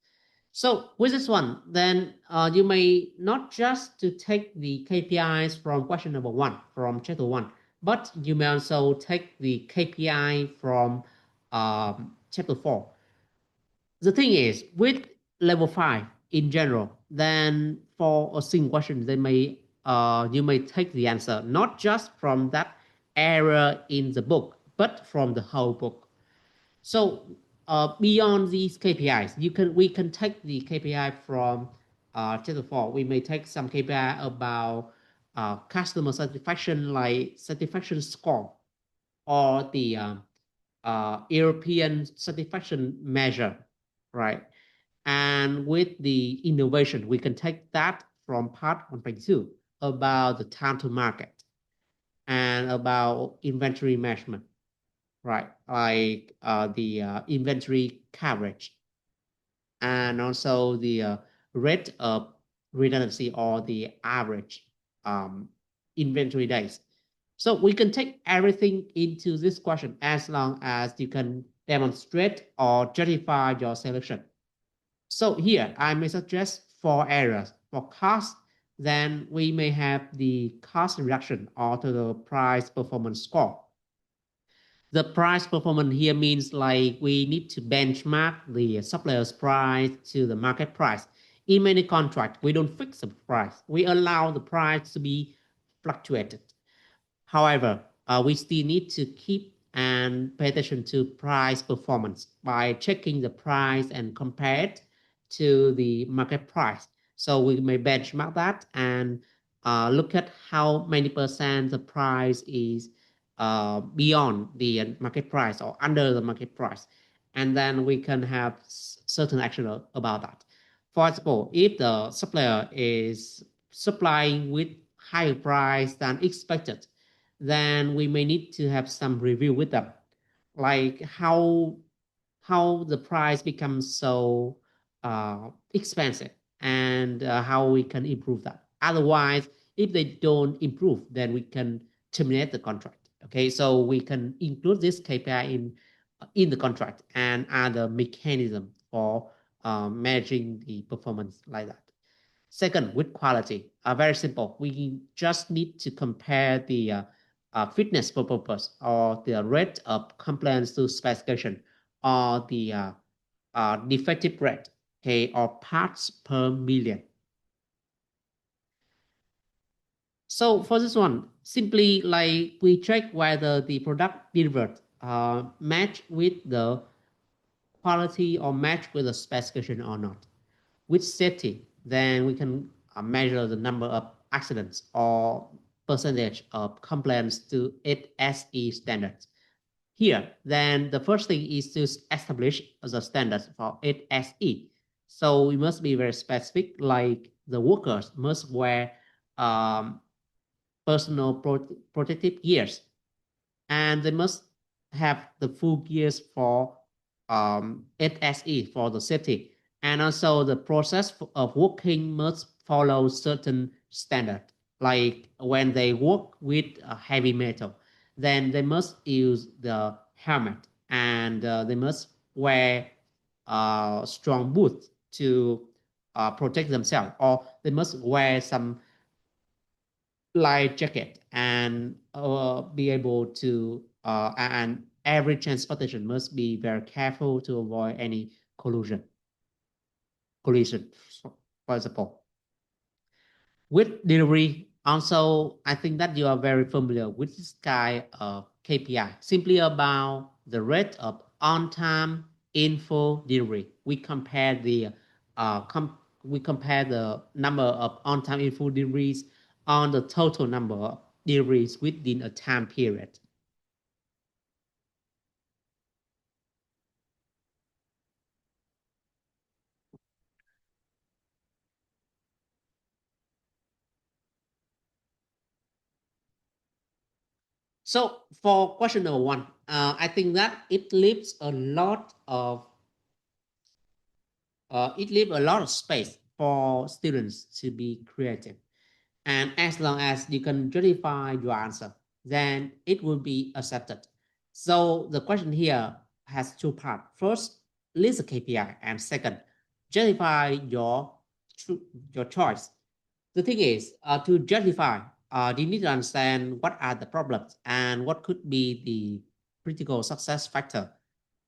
So with this one, then you may not just to take the KPIs from question number 1, from chapter 1, but you may also take the KPI from chapter 4. The thing is, with level 5 in general, then for a single question, you may take the answer not just from that area in the book, but from the whole book. So beyond these KPIs, we can take the KPI from chapter 4. We may take some KPI about customer satisfaction, like satisfaction score, or the European satisfaction measure, right? And with the innovation, we can take that from part 1.2 about the time to market and about inventory management, right? Like the inventory coverage and also the rate of redundancy or the average inventory days. So we can take everything into this question as long as you can demonstrate or justify your selection. So here I may suggest 4 areas for cost, then we may have the cost reduction or to the price performance score. The price performance here means like we need to benchmark the supplier's price to the market price. In many contracts, we don't fix the price. We allow the price to be fluctuated. However, we still need to keep and pay attention to price performance by checking the price and compare it to the market price. So we may benchmark that and look at how many percent the price is beyond the market price or under the market price. And then we can have certain action about that. For example, if the supplier is supplying with higher price than expected, then we may need to have some review with them, like how the price becomes so expensive and how we can improve that. Otherwise, if they don't improve, then we can terminate the contract. Okay, so we can include this KPI in the contract and other mechanism for managing the performance like that. Second, with quality, very simple. We just need to compare the fitness for purpose or the rate of compliance to specification or the defective rate, okay, or parts per million. So for this one, simply like we check whether the product delivered match with the quality or match with the specification or not. With safety, then we can measure the number of accidents or percentage of complaints to 8SE standards. Here, then the first thing is to establish the standards for 8SE. So we must be very specific, like the workers must wear um, personal protective gears, and they must have the full gears for 8SE for the safety. And also the process of working must follow certain standard. Like when they work with heavy metal, then they must use the helmet and they must wear strong boots to protect themselves, or they must wear some light jacket and be able to and every transportation must be very careful to avoid any collision, for example. With delivery, also, I think that you are very familiar with this kind of KPI, simply about the rate of on-time info delivery. Uh, we compare the number of on-time info deliveries on the total number of deliveries within a time period. So for question number one, I think that it leaves a lot of space for students to be creative. And as long as you can justify your answer, then it will be accepted. So the question here has two parts. First, list the KPI, and second, justify your choice. The thing is, to justify, you need to understand what are the problems and what could be the critical success factor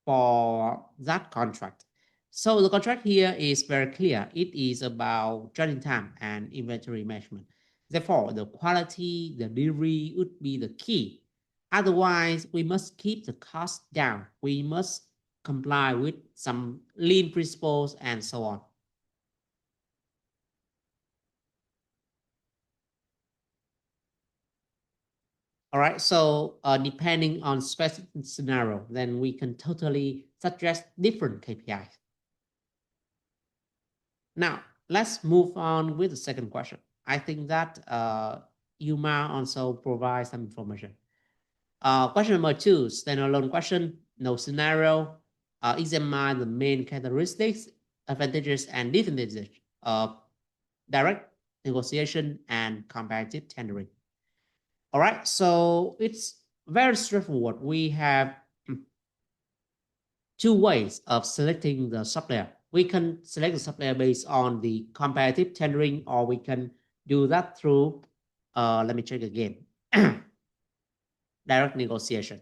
for that contract. So the contract here is very clear. It is about turning time and inventory management. Therefore, the quality, the delivery would be the key. Otherwise, we must keep the cost down. We must comply with some lean principles and so on. All right, so depending on specific scenario, then we can totally suggest different KPIs. Now, let's move on with the second question. I think that Yuma also provides some information. Question number two, standalone question, no scenario. Examine the main characteristics, advantages, and disadvantages of direct negotiation and competitive tendering. All right, so it's very straightforward. We have two ways of selecting the supplier. We can select the supplier based on the competitive tendering, or we can do that through, let me check again, direct negotiation,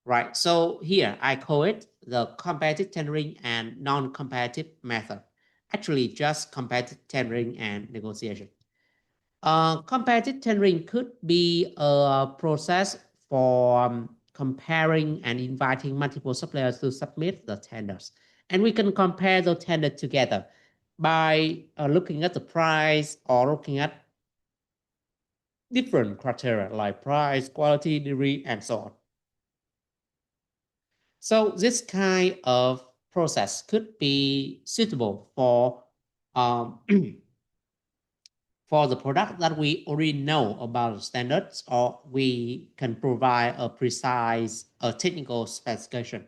right? So here I call it the competitive tendering and non-competitive method. Actually, just competitive tendering and negotiation. Competitive tendering could be a process for comparing and inviting multiple suppliers to submit the tenders. And we can compare the tenders together by looking at the price or looking at different criteria like price, quality, delivery, and so on. So this kind of process could be suitable for for the product that we already know about the standards, or we can provide a precise technical specification.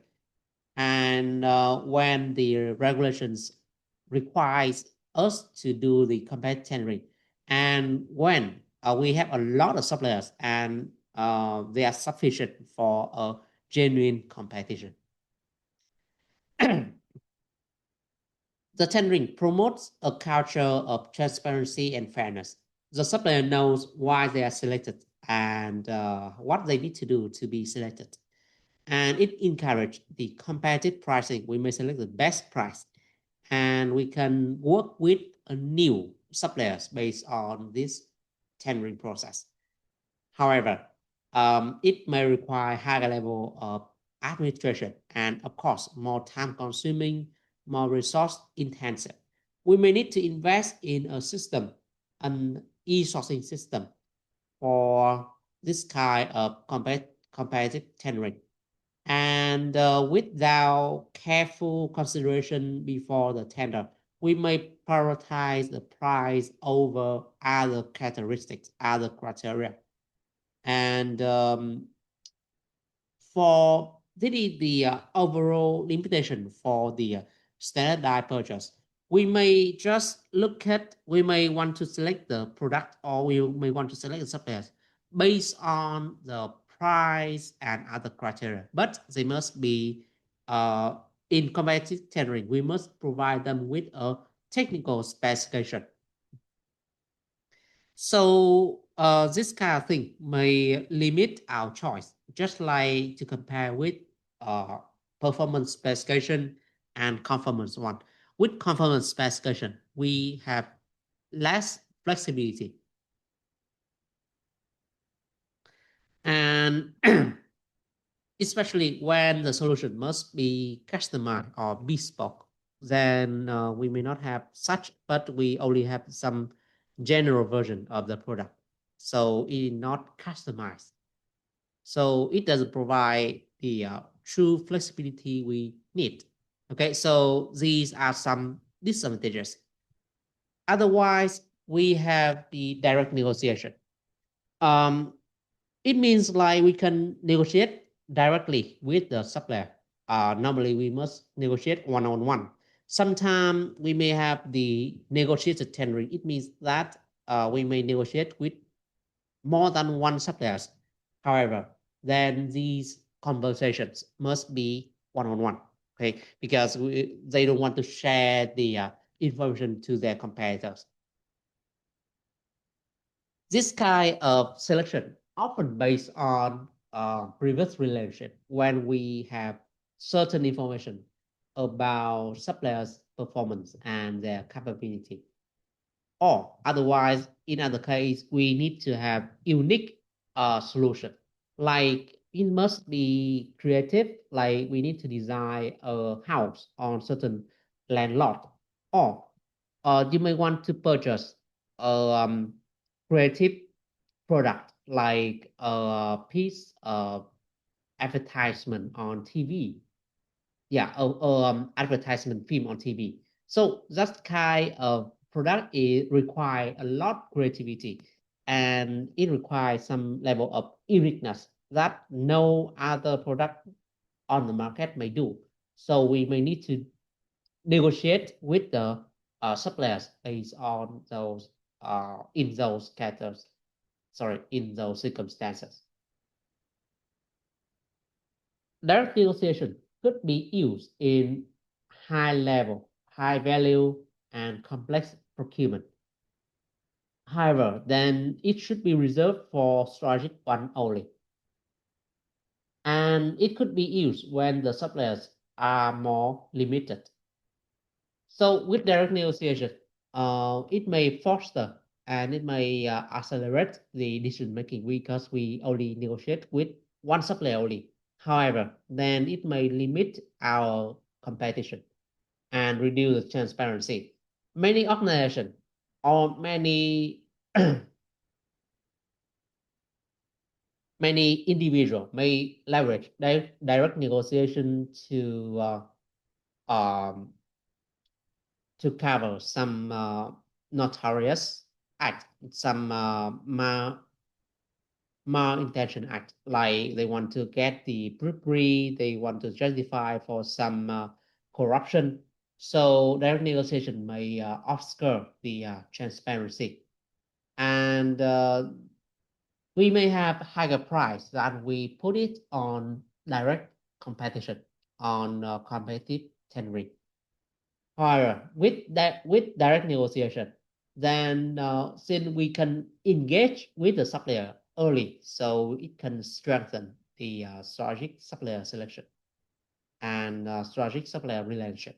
And when the regulations requires us to do the competitive tendering, and when we have a lot of suppliers and they are sufficient for a genuine competition. The tendering promotes a culture of transparency and fairness. The supplier knows why they are selected and what they need to do to be selected. And it encourages the competitive pricing. We may select the best price, and we can work with a new suppliers based on this tendering process. However, it may require higher level of administration and, of course, more time consuming, more resource intensive. We may need to invest in a system, an e-sourcing system for this kind of competitive tendering. And without careful consideration before the tender, we may prioritize the price over other characteristics, other criteria. And for the overall limitation for the standardized purchase, we may just look at, we may want to select the product, or we may want to select the suppliers based on the price and other criteria, but they must be in competitive tendering. We must provide them with a technical specification. So this kind of thing may limit our choice, just like to compare with performance specification and conformance one. With conformance specification, we have less flexibility. And especially when the solution must be customized or bespoke, then we may not have such, but we only have some general version of the product. So it is not customized. So it doesn't provide the true flexibility we need. Okay, so these are some disadvantages. Otherwise, we have the direct negotiation. It means like we can negotiate directly with the supplier. Normally, we must negotiate one-on-one. Sometimes we may have the negotiated tendering. It means that we may negotiate with more than one suppliers. However, then these conversations must be one-on-one, okay? Because they don't want to share the information to their competitors. This kind of selection often based on previous relationship, when we have certain information about suppliers' performance and their capability. Or otherwise, in other case, we need to have unique solution. Like it must be creative, like we need to design a house on certain land lot. Or you may want to purchase a creative product like a piece of advertisement on TV. Yeah, advertisement film on TV. So that kind of product is require a lot of creativity, and it requires some level of uniqueness that no other product on the market may do. So we may need to negotiate with the suppliers based on those in those categories. Sorry, in those circumstances. Direct negotiation could be used in high level, high value, and complex procurement. However, then it should be reserved for strategic fund only. And it could be used when the suppliers are more limited. So with direct negotiation, it may foster and it may accelerate the decision making because we only negotiate with one supplier only. However, then it may limit our competition and reduce the transparency. Many organizations or many many individuals may leverage direct negotiation um, to cover some notorious act, some malintention act, like they want to get the bribery, they want to justify for some corruption. So direct negotiation may obscure the transparency, and we may have higher price that we put it on direct competition, on competitive tendering. However, with direct negotiation, then since we can engage with the supplier early, so it can strengthen the strategic supplier selection and strategic supplier relationship.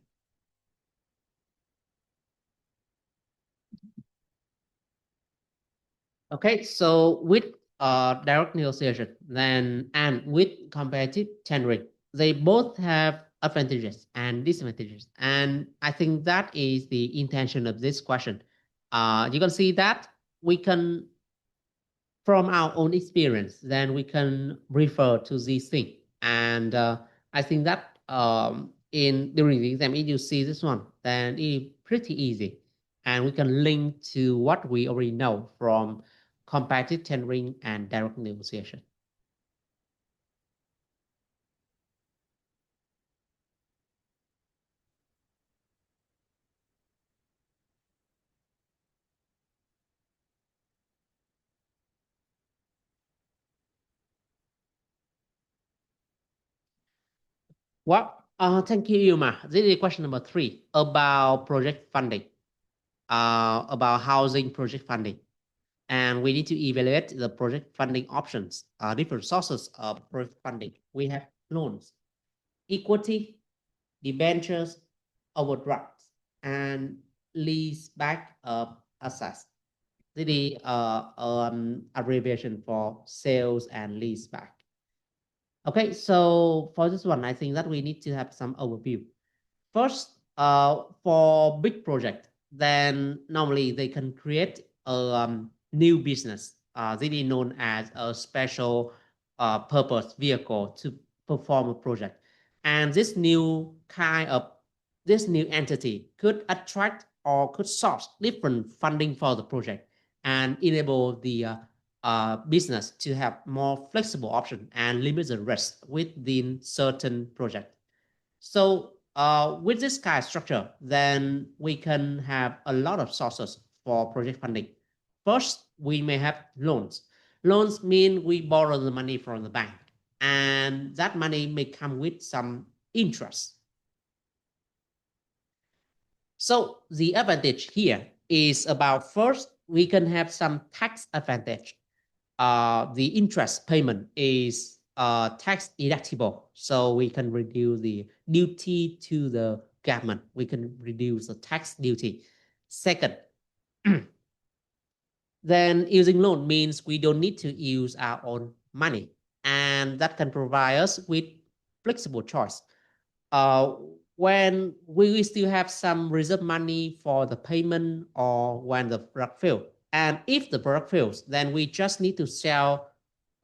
Okay, so with direct negotiation, then and with competitive tendering, they both have advantages and disadvantages, and I think that is the intention of this question. You can see that we can, from our own experience, then we can refer to these things, and I think that in during the exam, if you see this one, then it's pretty easy, and we can link to what we already know from competitive tendering and direct negotiation. Well, thank you, Yuma. This is question number 3 about project funding, about housing project funding. And we need to evaluate the project funding options, different sources of project funding. We have loans, equity, debentures, overdrafts, and lease back of assets. This is abbreviation for sales and lease back. Okay, so for this one, I think that we need to have some overview. First, for big project, then normally they can create a new business. This is known as a special purpose vehicle to perform a project. And this new entity could attract or could source different funding for the project and enable the business to have more flexible option and limit the risk within certain project. So with this kind of structure, then we can have a lot of sources for project funding. First, we may have loans. Loans mean we borrow the money from the bank, and that money may come with some interest. So the advantage here is about, first, we can have some tax advantage. The interest payment is tax deductible, so we can reduce the duty to the government. We can reduce the tax duty. Second, then using loan means we don't need to use our own money, and that can provide us with flexible choice. Uh, when we still have some reserve money for the payment or when the product fails. And if the product fails, then we just need to sell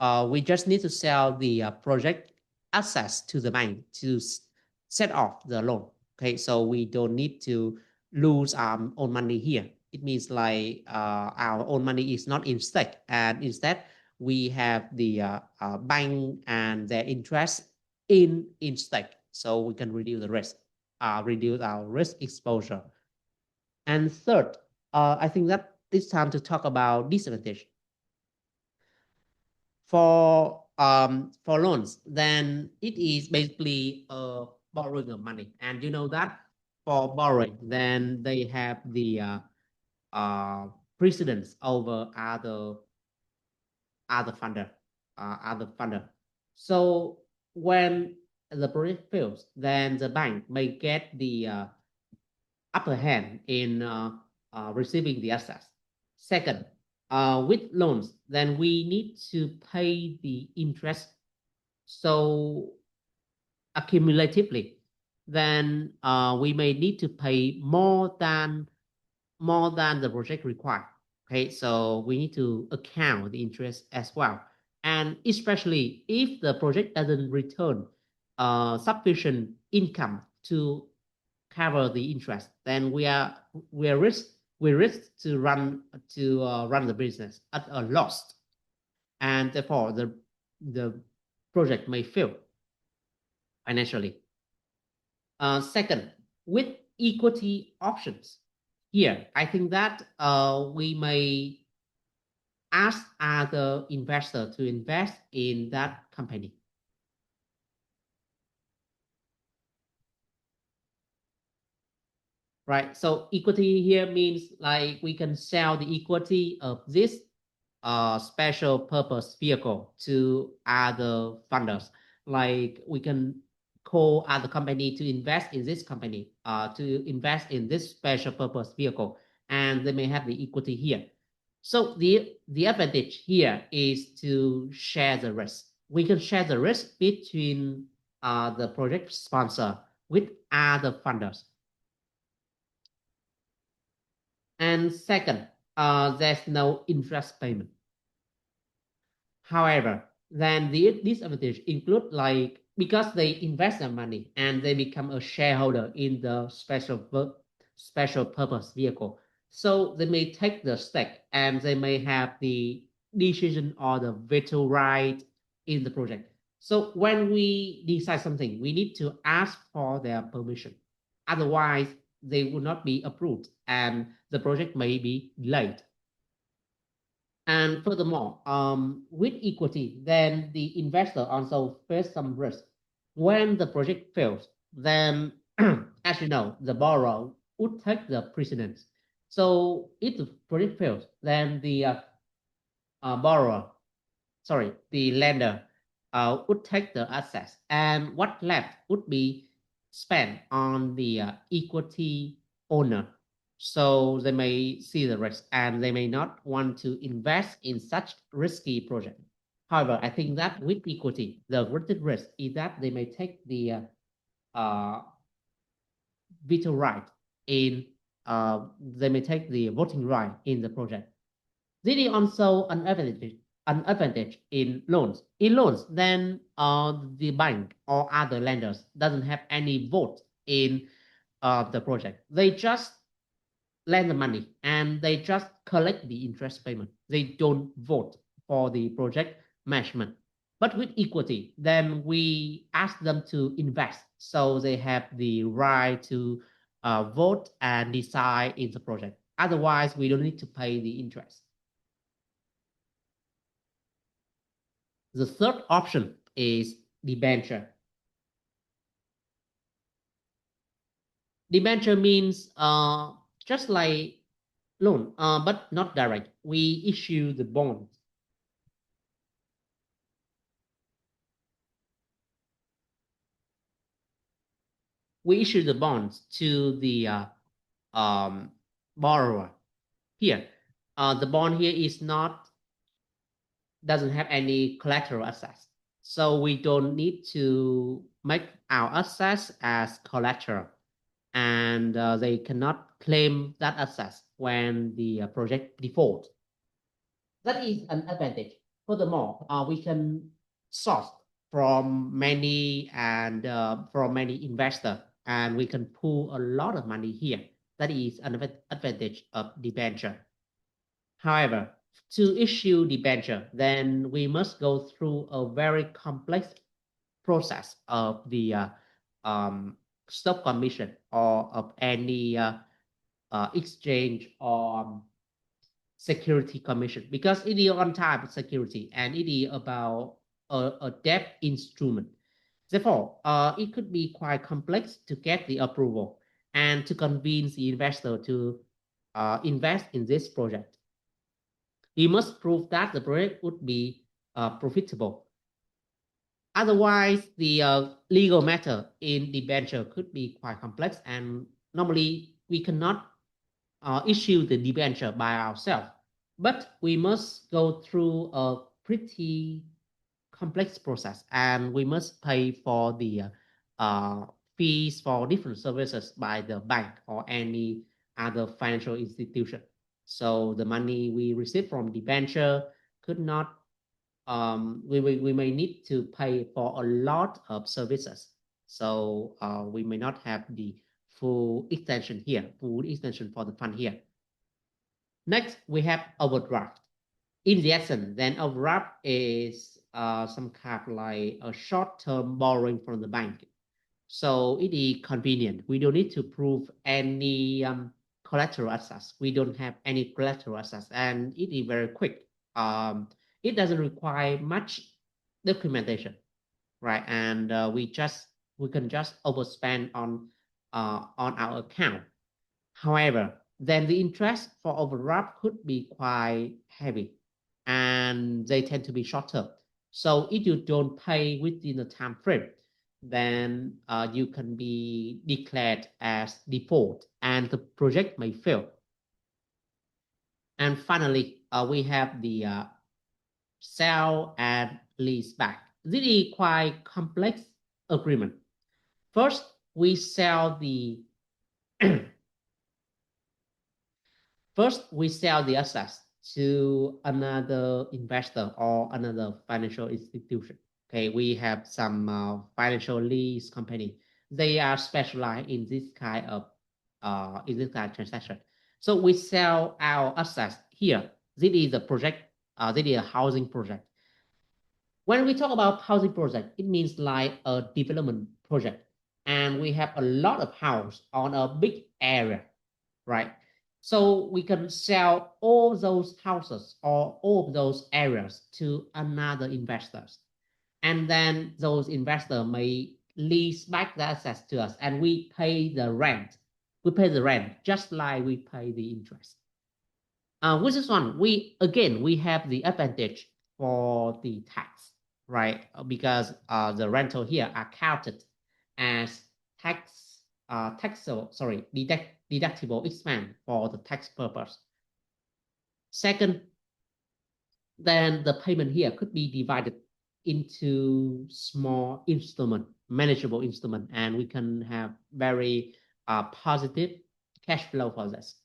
the project assets to the bank to set off the loan. Okay, so we don't need to lose our own money here. It means like our own money is not in stake, and instead we have the bank and their interest in stake, so we can reduce the risk, reduce our risk exposure. And third, I think that it's time to talk about disadvantage. For loans, then it is basically borrowing of money, and you know that for borrowing, then they have the precedence over other funder. So when the project fails, then the bank may get the upper hand in receiving the assets. Second, with loans, then we need to pay the interest. So accumulatively, then we may need to pay more than the project requires. Okay, so we need to account the interest as well, and especially if the project doesn't return sufficient income to cover the interest, then we risk to run the business at a loss, and therefore the project may fail financially. Second, with equity options, here I think that we may ask other investor to invest in that company. Right, so equity here means like we can sell the equity of this special purpose vehicle to other funders. Like we can call other company to invest in this company, to invest in this special purpose vehicle, and they may have the equity here. So the advantage here is to share the risk. We can share the risk between the project sponsor with other funders. And second, there's no interest payment. However, then the disadvantage include like because they invest their money and they become a shareholder in the special purpose vehicle. So they may take the stake and they may have the decision or the veto right in the project. So when we decide something, we need to ask for their permission. Otherwise, they will not be approved and the project may be delayed. And furthermore, with equity, then the investor also face some risk. When the project fails, then, as you know, the borrower would take the precedence. So if the project fails, then the the lender would take the assets, and what left would be spent on the equity owner. So they may see the risk and they may not want to invest in such risky project. However, I think that with equity, the greatest risk is that they may take the veto right in, they may take the voting right in the project. This is also an advantage in loans. In loans, then the bank or other lenders doesn't have any vote in the project. They just lend the money and they just collect the interest payment. They don't vote for the project management. But with equity, then we ask them to invest, so they have the right to vote and decide in the project. Otherwise, we don't need to pay the interest. The third option is debenture. Debenture means just like loan, but not direct. We issue the bond. We issue the bonds to the borrower. Here, the bond here doesn't have any collateral assets, so we don't need to make our assets as collateral, and they cannot claim that assets when the project default. That is an advantage. Furthermore, we can source from many investors, and we can pool a lot of money here. That is an advantage of debenture. However, to issue debenture, then we must go through a very complex process of the stock commission or of any exchange or security commission, because it is on type of security and it is about a debt instrument. Therefore, it could be quite complex to get the approval and to convince the investor to invest in this project. We must prove that the project would be profitable. Otherwise, the legal matter in the debenture could be quite complex, and normally we cannot issue the debenture by ourselves. But we must go through a pretty complex process, and we must pay for the uh, fees for different services by the bank or any other financial institution. So the money we receive from the debenture could not we may need to pay for a lot of services. So we may not have the full extension here, full extension for the fund here. Next, we have overdraft. In the essence, then overdraft is some kind of like a short-term borrowing from the bank. So it is convenient. We don't need to prove any collateral assets. We don't have any collateral assets, and it is very quick. It doesn't require much documentation, right? And we can just overspend on our account. However, then the interest for overdraft could be quite heavy, and they tend to be short term. So if you don't pay within the time frame, then you can be declared as default, and the project may fail. And finally, we have the sell and lease back. This is quite complex agreement. First, we sell the First, we sell the assets to another investor or another financial institution. Okay, we have some financial lease company. They are specialized in this kind of transaction. So we sell our assets here. This is a project. This is a housing project. When we talk about housing project, it means like a development project, and we have a lot of house on a big area, right? So we can sell all those houses or all of those areas to another investors. And then those investors may lease back the assets to us, and we pay the rent. We pay the rent just like we pay the interest. With this one, we have the advantage for the tax, right? Because the rental here are counted as deductible expense for the tax purpose. Second, then the payment here could be divided into small instrument, manageable instrument, and we can have very positive cash flow for this.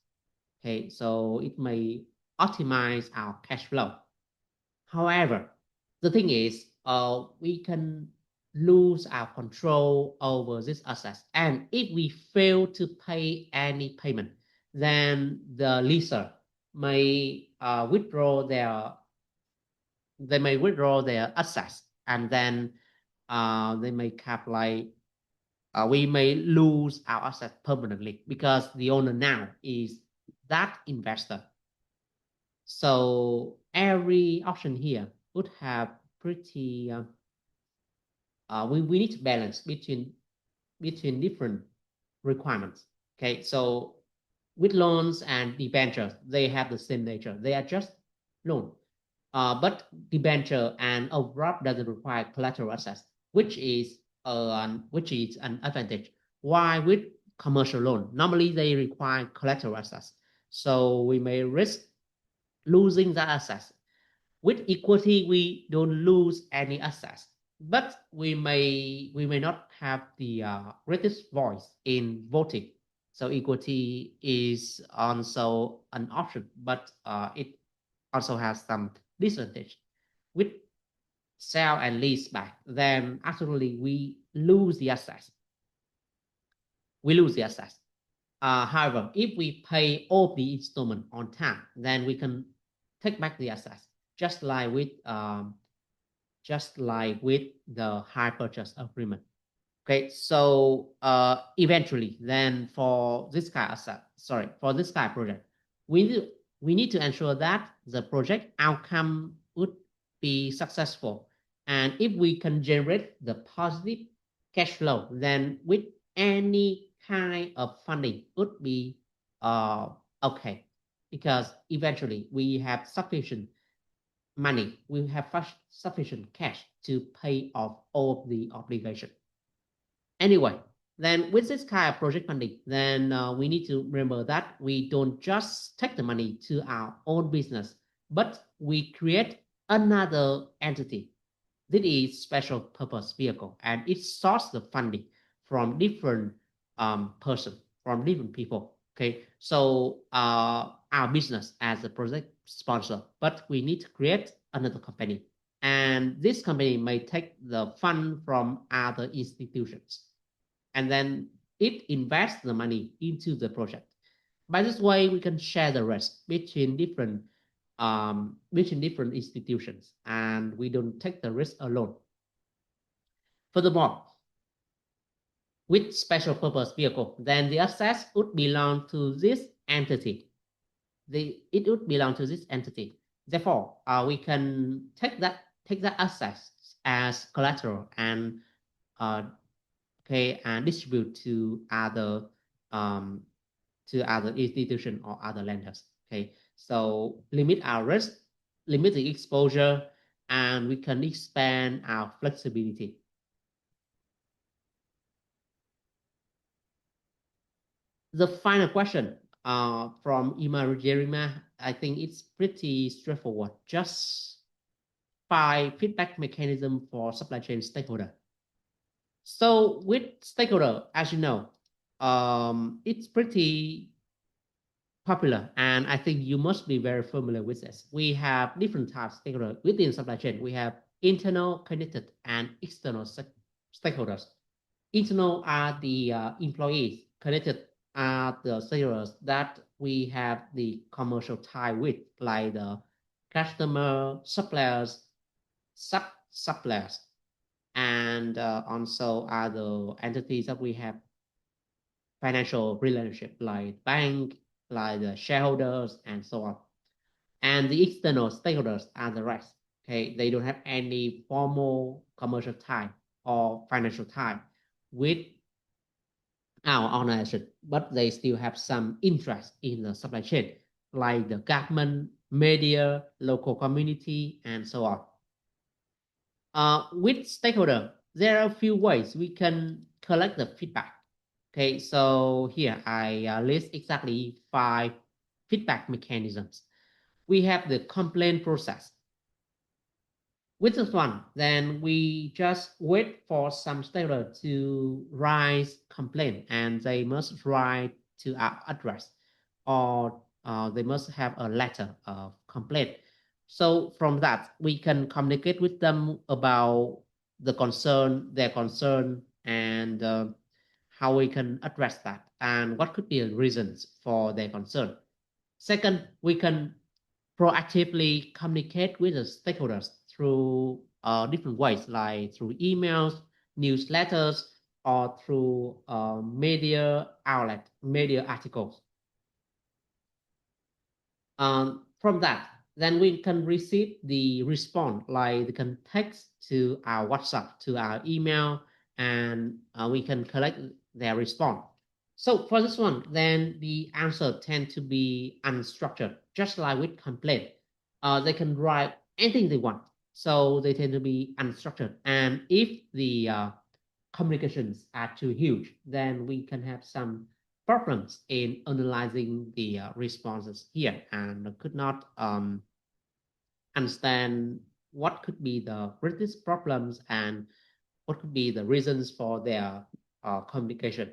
Okay, so it may optimize our cash flow. However, the thing is, we can lose our control over this asset. And if we fail to pay any payment, then the leaser may withdraw their assets, and then they may cap like we may lose our asset permanently because the owner now is that investor. So every option here would have pretty we need to balance between different requirements. Okay, so with loans and debentures, they have the same nature. They are just loan. But debenture and overdraft doesn't require collateral assets, which is an advantage. Why with commercial loan? Normally they require collateral assets, so we may risk losing the assets. With equity, we don't lose any assets, but we may not have the greatest voice in voting. So equity is also an option, but it also has some disadvantage. With sell and lease back, then actually we lose the assets. However, if we pay all the installment on time, then we can take back the assets, just like with the hire purchase agreement. Okay, so eventually, then for this kind of project, we need to ensure that the project outcome would be successful, and if we can generate the positive cash flow, then with any kind of funding would be okay. because eventually we have sufficient money, we have sufficient cash to pay off all of the obligation. Anyway, then with this kind of project funding, then we need to remember that we don't just take the money to our own business, but we create another entity. This is special purpose vehicle, and it sources the funding from different person, from different people. Okay, so our business as a project sponsor, but we need to create another company, and this company may take the fund from other institutions, and then it invests the money into the project. By this way, we can share the risk between different institutions, and we don't take the risk alone. Furthermore, with special purpose vehicle, then the assets would belong to this entity. It would belong to this entity. Therefore, we can take that assets as collateral and and distribute um, to other institution or other lenders. Okay, so limit our risk, limit the exposure, and we can expand our flexibility. The final question from Ima Jerima, I think it's pretty straightforward. Just 5 feedback mechanism for supply chain stakeholder. So with stakeholder, as you know, it's pretty popular, and I think you must be very familiar with this. We have different types of stakeholders within supply chain. We have internal connected and external stakeholders. Internal are the employees. Connected are the stakeholders that we have the commercial tie with, like the customer, suppliers, sub-suppliers, and also other entities that we have financial relationship, like bank, like the shareholders, and so on. And the external stakeholders are the rest. Okay, they don't have any formal commercial tie or financial tie with our organization, but they still have some interest in the supply chain, like the government, media, local community, and so on. With stakeholder, there are a few ways we can collect the feedback. Okay, so here I list exactly 5 feedback mechanisms. We have the complaint process. With this one, then we just wait for some stakeholder to raise complaint, and they must write to our address, or they must have a letter of complaint. So from that, we can communicate with them about their concern, and how we can address that, and what could be the reasons for their concern. Second, we can proactively communicate with the stakeholders through different ways, like through emails, newsletters, or through media articles. From that, then we can receive the response, like they can text to our WhatsApp, to our email, and we can collect their response. So for this one, then the answer tend to be unstructured, just like with complaint. They can write anything they want, so they tend to be unstructured. And if the communications are too huge, then we can have some problems in analyzing the responses here, and could not understand what could be the greatest problems and what could be the reasons for their communication.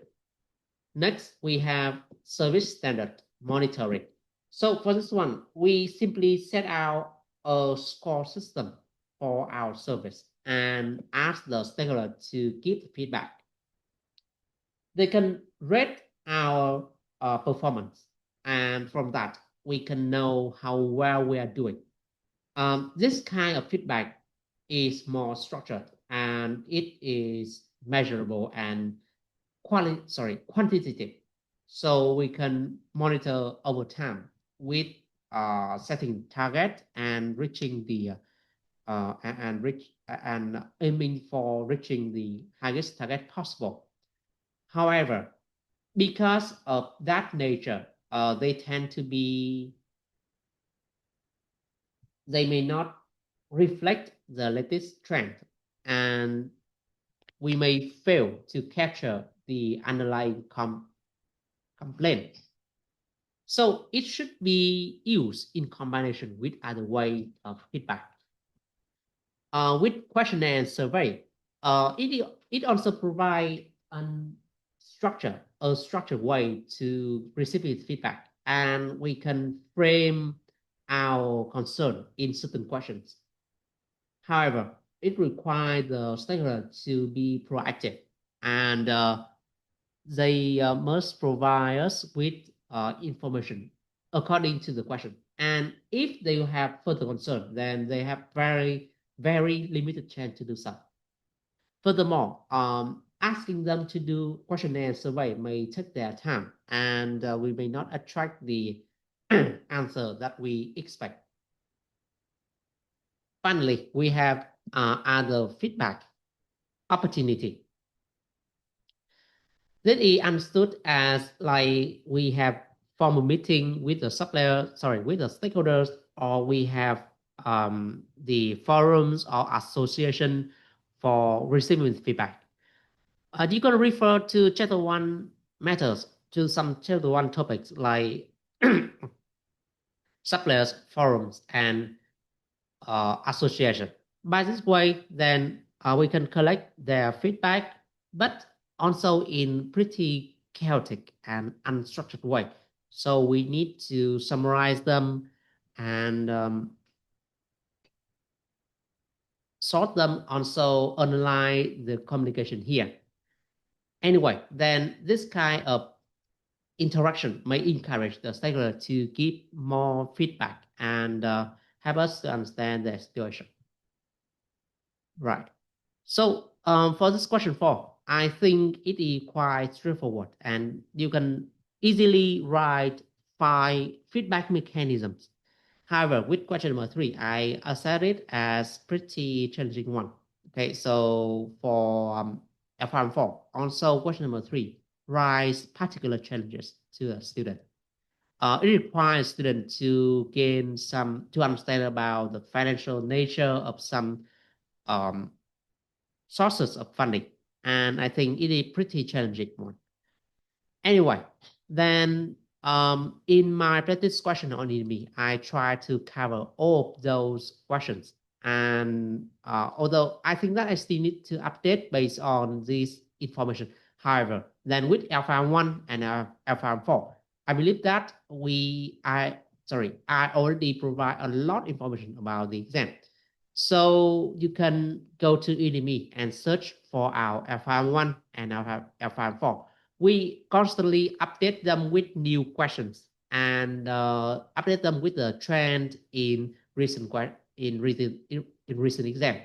Next, we have service standard monitoring. So for this one, we simply set out a score system for our service and ask the stakeholder to give feedback. They can rate our performance, and from that, we can know how well we are doing. This kind of feedback is more structured, and it is measurable and quantitative. So we can monitor over time with setting target and reaching the and aiming for reaching the highest target possible. However, because of that nature, they tend to be they may not reflect the latest trend, and we may fail to capture the underlying complaint. So it should be used in combination with other way of feedback. With questionnaire and survey, it also provides a structured way to receive feedback, and we can frame our concern in certain questions. However, it requires the stakeholder to be proactive, and they must provide us with information according to the question. And if they have further concern, then they have very limited chance to do so. Furthermore, asking them to do questionnaire survey may take their time, and we may not attract the answer that we expect. Finally, we have other feedback opportunity. This is understood as like we have form a meeting with the with the stakeholders, or we have the forums or association for receiving feedback. You can refer to chapter 1 matters, to some chapter 1 topics like suppliers, forums, and association. By this way, then we can collect their feedback, but also in pretty chaotic and unstructured way. So we need to summarize them and sort them, also analyze the communication here. Anyway, then this kind of interaction may encourage the stakeholder to give more feedback and help us to understand the situation. Right. So for this question 4, I think it is quite straightforward, and you can easily write 5 feedback mechanisms. However, with question number 3, I assess it as pretty challenging one. Okay, so for L5M4, also question number 3, rise particular challenges to a student. It requires students to understand about the financial nature of some sources of funding, and I think it is pretty challenging one. Anyway, then in my practice question on EDB, I try to cover all of those questions, and although I think that I still need to update based on this information. However, then with L5M1 and L5M4, I believe that I already provide a lot of information about the exam. So you can go to Udemy and search for our L5M1 and our L5M4. We constantly update them with new questions and update them with the trend in recent exam.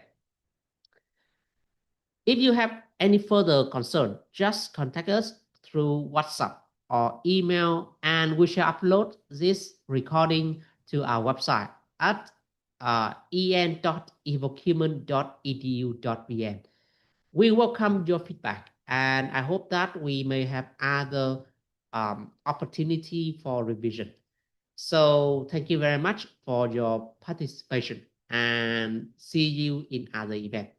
If you have any further concern, just contact us through WhatsApp or email, and we shall upload this recording to our website at en.evocumen.edu.vn. We welcome your feedback, and I hope that we may have other opportunity for revision. So thank you very much for your participation, and see you in other events.